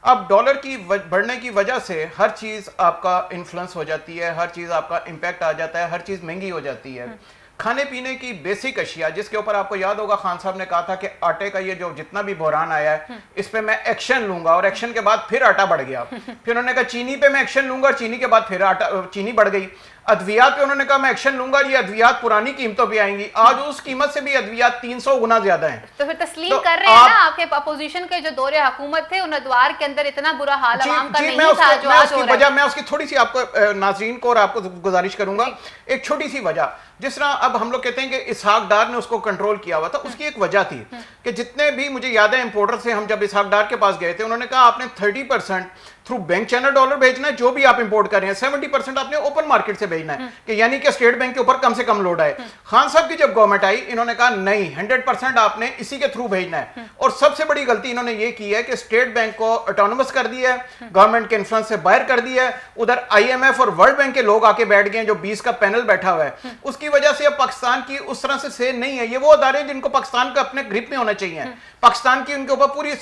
अब डॉलर की बढ़ने की वजह से हर चीज आपका इन्फ्लुएंस हो जाती है, हर चीज आपका इंपैक्ट आ जाता है, हर चीज महंगी हो जाती है। खाने पीने की बेसिक अशिया जिसके ऊपर आपको याद होगा खान साहब ने कहा था कि आटे का ये जो जितना भी बहरान आया है इस पे मैं एक्शन लूंगा, और एक्शन के बाद फिर आटा बढ़ गया। फिर उन्होंने कहा चीनी पे मैं एक्शन लूंगा, और चीनी के बाद फिर चीनी बढ़ गई। अद्वियात पे उन्होंने कहा मैं एक्शन लूंगा, ये अद्वियात पुरानी कीमतों पे आएंगी। आज उस कीमत से भी अद्वियात 300 गुना ज्यादा है। तो फिर तस्लीम कर रहे हैं ना आपके अपोजिशन के जो दौरे हुकूमत थे उन अदवार के अंदर इतना बुरा हाल आवाम का नहीं था जो आज हो रहा है। मैं उसकी थोड़ी सी आपको नाज़रीन को और आपको गुजारिश करूंगा, एक छोटी सी वजह। जिस तरह अब हम लोग कहते हैं कि इसहाक डार ने उसको कंट्रोल किया हुआ था, उसकी एक वजह थी कि जितने भी मुझे याद है इंपोर्टर से हम जब इसहाक डार के पास गए थे, उन्होंने कहा आपने 30% थ्रू बैंक चैनल डॉलर भेजना है, जो भी आप इंपोर्ट कर रहे हैं 70% आपने ओपन मार्केट से भेजना है, कि यानी कि स्टेट बैंक के ऊपर कम से कम लोड आए। खान साहब की जब गवर्नमेंट आई इन्होंने कहा नहीं 100% आपने इसी के थ्रू भेजना है। और सबसे बड़ी गलती इन्होंने ये की है कि स्टेट बैंक को ऑटोनोमस कर दिया है, गवर्नमेंट के इन्फ्लुएंस से बाहर कर दिया है। उधर IMF और वर्ल्ड बैंक के लोग आके बैठ गए, जो 20 का पैनल बैठा हुआ है। उसकी वजह से अब पाकिस्तान की उस तरह से सेल नहीं है। ये वो अदारे जिनको पाकिस्तान का अपने ग्रिप में होना चाहिए, पाकिस्तान की उनके ऊपर पूरी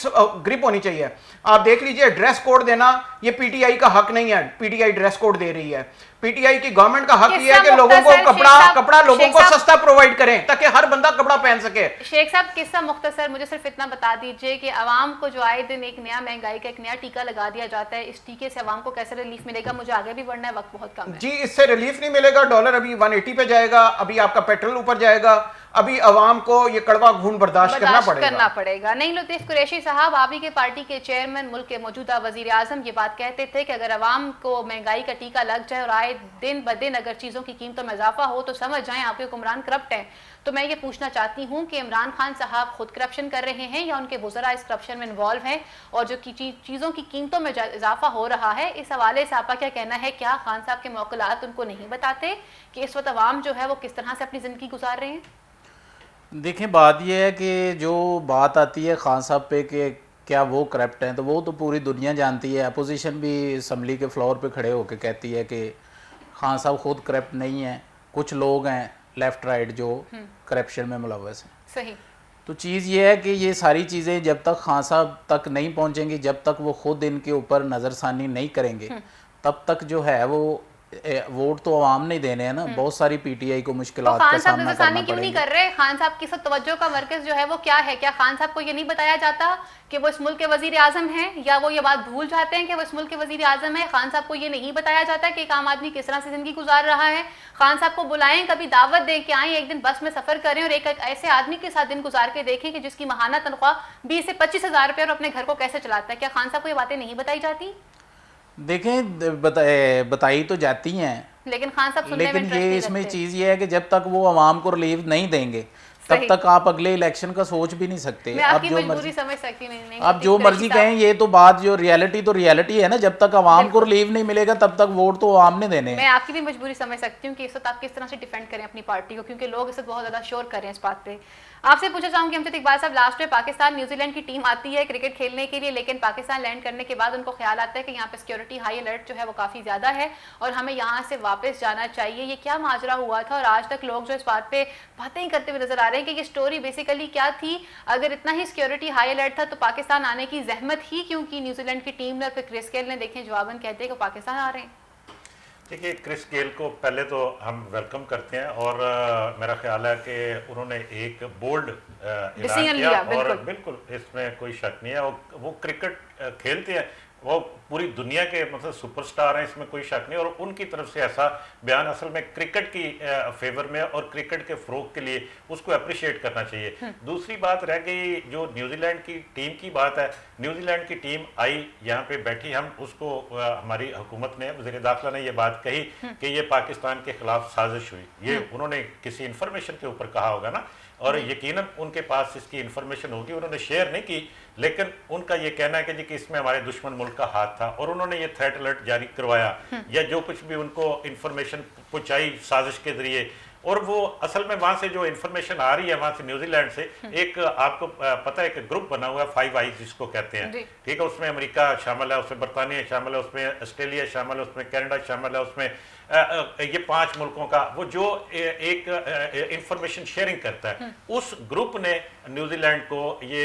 ग्रिप होनी चाहिए। आप देख लीजिए ड्रेस कोड देना ये पीटीआई का हक नहीं है, पीटीआई ड्रेस कोड दे रही है। पीटीआई की गवर्नमेंट का हक ये है कि लोगों को कपड़ा लोगों को सस्ता प्रोवाइड करें ताकि हर बंदा कपड़ा पहन सके। शेख साहब किस्सा मुख्तसर मुझे सिर्फ इतना बता दीजिए कि आवाम को जो आए दिन एक नया महंगाई का एक नया टीका लगा दिया जाता है, इस टीके से आवाम को कैसे रिलीफ मिलेगा? मुझे आगे भी बढ़ना है, वक्त बहुत कम है। जी इससे रिलीफ नहीं मिलेगा। डॉलर अभी 180 पे जाएगा, अभी आपका पेट्रोल ऊपर जाएगा, अभी आवाम को ये कड़वा घून बर्दाश्त करना पड़ेगा। नहीं लतीफ कुरैशी साहब, आप ही के पार्टी के चेयरमैन, मुल्क के मौजूदा वजीर आजम ये बात कहते थे कि अगर आवाम को महंगाई का टीका लग जाए और आए दिन ब दिन अगर चीज़ों की कीमतों में इजाफा हो तो समझ जाएं आपके हुक्मरान करप्ट हैं। तो मैं ये पूछना चाहती हूँ कि इमरान खान साहब खुद करप्शन कर रहे हैं या उनके वज़रा इस करप्शन में इन्वॉल्व हैं, और जो चीज़ों की कीमतों में इजाफा हो रहा है इस हवाले से आपका क्या कहना है? क्या खान साहब के मौक़िलात उनको नहीं बताते कि इस वक्त आवाम जो है वो किस तरह से अपनी ज़िंदगी गुजार रहे हैं? देखें, बात यह है कि जो बात आती है खान साहब पे कि क्या वो करप्ट हैं, तो वो तो पूरी दुनिया जानती है। अपोजिशन भी असम्बली के फ्लोर पे खड़े होकर कहती है कि खान साहब खुद करप्ट नहीं है, कुछ लोग हैं लेफ़्ट राइट जो करप्शन में मुलव्वस हैं। सही। तो चीज़ ये है कि ये सारी चीज़ें जब तक खान साहब तक नहीं पहुँचेंगी, जब तक वो खुद इनके ऊपर नज़रसानी नहीं करेंगे, तब तक जो है वो वोट तो आवाम नहीं देने हैं ना। बहुत सारी पीटीआई को मुश्किलात का सामना करना क्यों नहीं कर रहे? खान साहब की सब तवज्जो का मरकज जो है वो क्या है? क्या खान साहब को ये नहीं बताया जाता कि वो इस मुल्क के वजीर आजम हैं, या वो ये बात भूल जाते हैं कि वो इस मुल्क के वजीर आजम है? खान साहब को ये नहीं बताया जाता कि एक आम आदमी किस तरह से जिंदगी गुजार रहा है? खान साहब को बुलाएं, कभी दावत दें कि आए, एक दिन बस में सफर करें और एक ऐसे आदमी के साथ दिन गुजार के देखें कि जिसकी माहाना तनख्वाह 20 से 25 हज़ार रुपये और अपने घर को कैसे चलाता है। क्या खान साहब को ये बातें नहीं बताई जाती? देखें, बताई तो जाती हैं, लेकिन खान साहब सुनने लेकिन में ये इसमें चीज़ ये है कि जब तक वो आवाम को रिलीफ नहीं देंगे तब तक आप अगले इलेक्शन का सोच भी नहीं सकते। अब जो मर्जी समझ सकती नहीं, आप जो मर्जी कहें, ये तो बात जो रियलिटी है ना। जब तक आवाम को रिलीफ नहीं मिलेगा तब तक वोट तो आवाम ने देने। मैं आपकी भी मजबूरी समझ सकती हूँ कि इस वक्त आप किस तरह से डिफेंड करें अपनी पार्टी को, क्योंकि लोग इस वक्त बहुत ज्यादा शोर कर रहे हैं इस बात पे। आपसे पूछना चाहूंगी अमजद इकबाल साहब, लास्ट में पाकिस्तान न्यूजीलैंड की टीम आती है क्रिकेट खेलने के लिए, लेकिन पाकिस्तान लैंड करने के बाद उनको ख्याल आता है कि यहाँ पे सिक्योरिटी हाई अलर्ट जो है वो काफ़ी ज़्यादा है और हमें यहाँ से वापस जाना चाहिए। ये क्या माजरा हुआ था? और आज तक लोग जो इस बात पे बातें ही करते हुए नजर आ रहे हैं कि ये स्टोरी बेसिकली क्या थी? अगर इतना ही सिक्योरिटी हाई अलर्ट था तो पाकिस्तान आने की जहमत ही क्यों की न्यूजीलैंड की टीम ने? और फिर क्रिस गेल ने देखें जवाबन कहते हैं कि पाकिस्तान आ रहे हैं। देखिए, क्रिस गेल को पहले तो हम वेलकम करते हैं और मेरा ख्याल है कि उन्होंने एक बोल्ड ऐलान किया और बिल्कुल इसमें कोई शक नहीं है। वो क्रिकेट खेलते हैं, वो पूरी दुनिया के मतलब सुपरस्टार हैं, इसमें कोई शक नहीं। और उनकी तरफ से ऐसा बयान असल में क्रिकेट की फेवर में और क्रिकेट के फ़रोग के लिए उसको अप्रिशिएट करना चाहिए। दूसरी बात रह गई जो न्यूजीलैंड की टीम की बात है। न्यूजीलैंड की टीम आई, यहाँ पे बैठी, हम उसको हमारी हुकूमत ने, वज़ीर दाखिला ने ये बात कही कि ये पाकिस्तान के खिलाफ साजिश हुई। ये उन्होंने किसी इंफॉर्मेशन के ऊपर कहा होगा ना, और यकीनन उनके पास इसकी इंफॉर्मेशन होगी, उन्होंने शेयर नहीं की, लेकिन उनका ये कहना है कि जी कि इसमें हमारे दुश्मन मुल्क का हाथ था और उन्होंने ये थ्रेट अलर्ट जारी करवाया या जो कुछ भी उनको इंफॉर्मेशन पहुंचाई साजिश के जरिए, और वो असल में वहां से जो इंफॉर्मेशन आ रही है वहां से न्यूजीलैंड से, एक आपको पता है एक ग्रुप बना हुआ है 5 आईज जिसको कहते हैं, ठीक है, उसमें अमेरिका शामिल है, उसमें बरतानिया शामिल है, उसमें ऑस्ट्रेलिया शामिल है, उसमें कनाडा शामिल है, उसमें ये 5 मुल्कों का वो जो एक इंफॉर्मेशन शेयरिंग करता है, उस ग्रुप ने न्यूजीलैंड को ये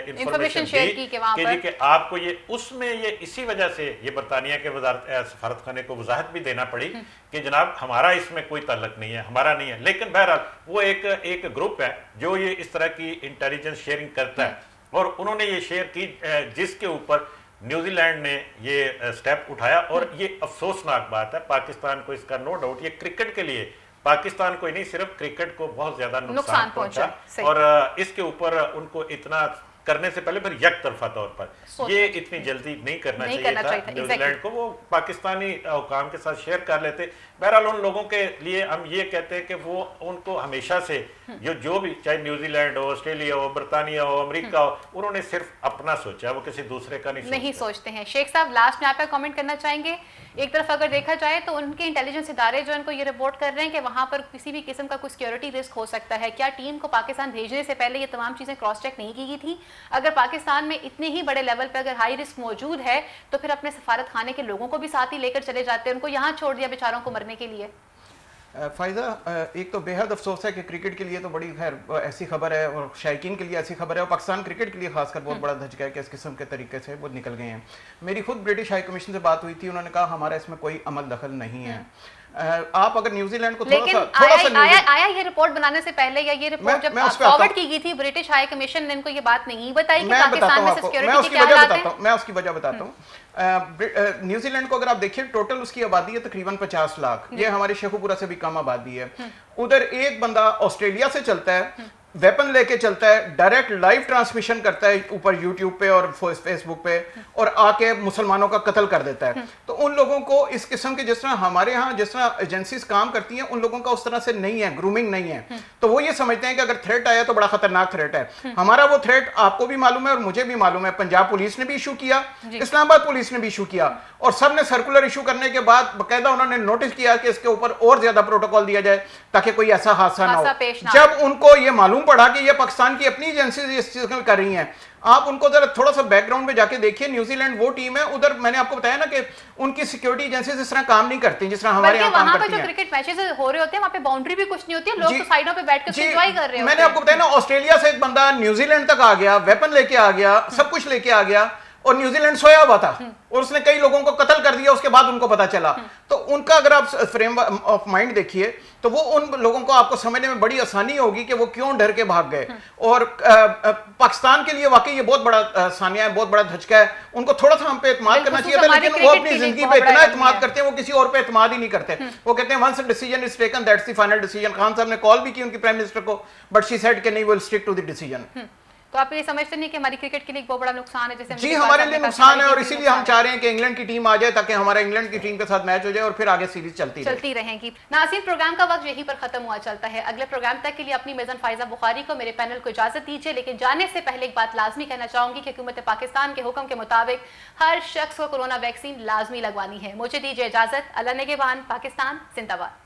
इंफॉर्मेशन शेयर की कि आपको ये उसमें ये इसी वजह से ये बरतानिया के सफारत खाने को वजाहत भी देना पड़ी कि जनाब हमारा इसमें कोई ताल्लुक नहीं है, हमारा नहीं है। लेकिन बहरहाल वो एक ग्रुप है जो ये इस तरह की इंटेलिजेंस शेयरिंग करता है, और उन्होंने ये शेयर की जिसके ऊपर न्यूजीलैंड ने ये स्टेप उठाया। और ये अफसोसनाक बात है, पाकिस्तान को इसका नो डाउट, ये क्रिकेट के लिए पाकिस्तान को ही नहीं सिर्फ क्रिकेट को बहुत ज्यादा नुकसान पहुंचा, और इसके ऊपर उनको इतना करने से पहले फिर एक तरफा तौर पर ये इतनी जल्दी नहीं करना चाहिए था न्यूजीलैंड को, वो पाकिस्तानी हुकाम के साथ शेयर कर लेते। बहरहाल उन लोगों के लिए हम ये कहते हैं कि वो उनको हमेशा से जो भी चाहे न्यूजीलैंड हो, ऑस्ट्रेलिया हो, बरतानिया हो, अमेरिका हो, उन्होंने सिर्फ अपना सोचा, वो किसी दूसरे का नहीं सोचते हैं। शेख साहब लास्ट में आप कमेंट करना चाहेंगे? एक तरफ अगर देखा जाए तो उनके इंटेलिजेंस इदारे जो इनको ये रिपोर्ट कर रहे हैं कि वहां पर किसी भी किस्म का कोई सिक्योरिटी रिस्क हो सकता है, क्या टीम को पाकिस्तान भेजने से पहले ये तमाम चीजें क्रॉस चेक नहीं की गई थी? अगर पाकिस्तान में इतने ही बड़े लेवल पे अगर हाई रिस्क मौजूद है तो फिर अपने सफारत खाने के लोगों को भी साथ ही लेकर चले जाते हैं, उनको यहाँ छोड़ दिया बेचारों को मरने के लिए। फ़ायदा, एक तो बेहद अफसोस है कि क्रिकेट के लिए तो बड़ी खैर ऐसी खबर है और शायकीन के लिए ऐसी खबर है, और पाकिस्तान क्रिकेट के लिए खासकर बहुत बड़ा धचका है कि इस किस्म के तरीके से वो निकल गए हैं। मेरी खुद ब्रिटिश हाई कमीशन से बात हुई थी, उन्होंने कहा हमारा इसमें कोई अमल दखल नहीं है। आप अगर न्यूजीलैंड को आया ये रिपोर्ट बनाने से पहले या ये रिपोर्ट जब फॉरवर्ड की गई थी ब्रिटिश हाई कमीशन ने इनको ये बात नहीं बताई कि पाकिस्तान में सिक्योरिटी के क्या हालात हैं? मैं उसकी वजह बताता हूँ। न्यूजीलैंड को अगर आप देखिए टोटल उसकी आबादी है तकरीबन 50 लाख, ये हमारे शेखुपुरा से भी कम आबादी है। उधर एक बंदा ऑस्ट्रेलिया से चलता है, वेपन लेके चलता है, डायरेक्ट लाइव ट्रांसमिशन करता है ऊपर यूट्यूब पे और फेसबुक पे, और आके मुसलमानों का कत्ल कर देता है। तो उन लोगों को इस किस्म के, जिस तरह हमारे यहाँ जिस तरह एजेंसीज काम करती हैं, उन लोगों का उस तरह से नहीं है, ग्रूमिंग नहीं है। तो वो ये समझते हैं कि अगर थ्रेट आया तो बड़ा खतरनाक थ्रेट है। हमारा वो थ्रेट आपको भी मालूम है और मुझे भी मालूम है, पंजाब पुलिस ने भी इशू किया, इस्लामाबाद पुलिस ने भी इशू किया, और सब ने सर्कुलर इशू करने के बाद बाकायदा उन्होंने नोटिस किया कि इसके ऊपर और ज्यादा प्रोटोकॉल दिया जाए ताकि कोई ऐसा हादसा ना हो। जब उनको ये मालूम पड़ा कि ये पाकिस्तान की अपनी एजेंसी इस चीज कर रही हैं, आप उनको जरा थोड़ा सा बैकग्राउंड में जाके देखिए। न्यूजीलैंड वो टीम है, उधर मैंने आपको बताया ना कि उनकी सिक्योरिटी एजेंसीज इस तरह काम नहीं करती जिस तरह हमारे यहाँ काम करती हैं। जो क्रिकेट मैचेस हो रहे होते हैं वहां पे बाउंड्री भी कुछ नहीं होती है, लोग तो साइडों पे बैठकर एंजॉय कर रहे होते हैं। मैंने आपको बताया ना, ऑस्ट्रेलिया से एक बंदा न्यूजीलैंड तक आ गया, वेपन लेके आ गया, सब कुछ लेके आ गया, और न्यूजीलैंड सोया हुआ था और उसने कई लोगों को कत्ल कर दिया, उसके बाद उनको पता चला। तो उनका अगर आप फ्रेम ऑफ माइंड देखिए तो वो उन लोगों को आपको समझने में बड़ी आसानी होगी कि वो क्यों डर के भाग गए। और पाकिस्तान के लिए वाकई ये बहुत बड़ा सानिया है, बहुत बड़ा धचका है। उनको थोड़ा सा हम पे एतमाद करना चाहिए था, लेकिन वो अपनी जिंदगी पे इतना एतमाद करते हैं, वो किसी और पे एतमाद ही नहीं करते। वो कहते हैं once a decision is taken that's the final decision. Khan साहब ने कॉल भी की उनकी प्राइम मिनिस्टर को, बट शी सेड कि नहीं, will stick to the decision. तो आप ये समझते नहीं कि हमारी क्रिकेट के लिए बहुत बड़ा नुकसान है? जैसे जी हमारे लिए नुकसान है, और इसीलिए हम चाह रहे हैं कि इंग्लैंड की टीम आ जाए ताकि हमारा इंग्लैंड की टीम के साथ मैच हो जाए और फिर आगे सीरीज चलती रहेगी। नाज़रीन, प्रोग्राम का वक्त यहीं पर खत्म हुआ चलता है। अगले प्रोग्राम तक के लिए अपनी मेज़न फाइजा बुखारी को, मेरे पैनल को इजाजत दीजिए। लेकिन जाने से पहले एक बात लाजमी कहना चाहूंगी कि हुकूमत पाकिस्तान के हुक्म के मुताबिक हर शख्स को कोरोना वैक्सीन लाजमी लगवानी है। मुझे दीजिए इजाजत। अल्लाह नेगेबान। पाकिस्तान जिंदाबाद।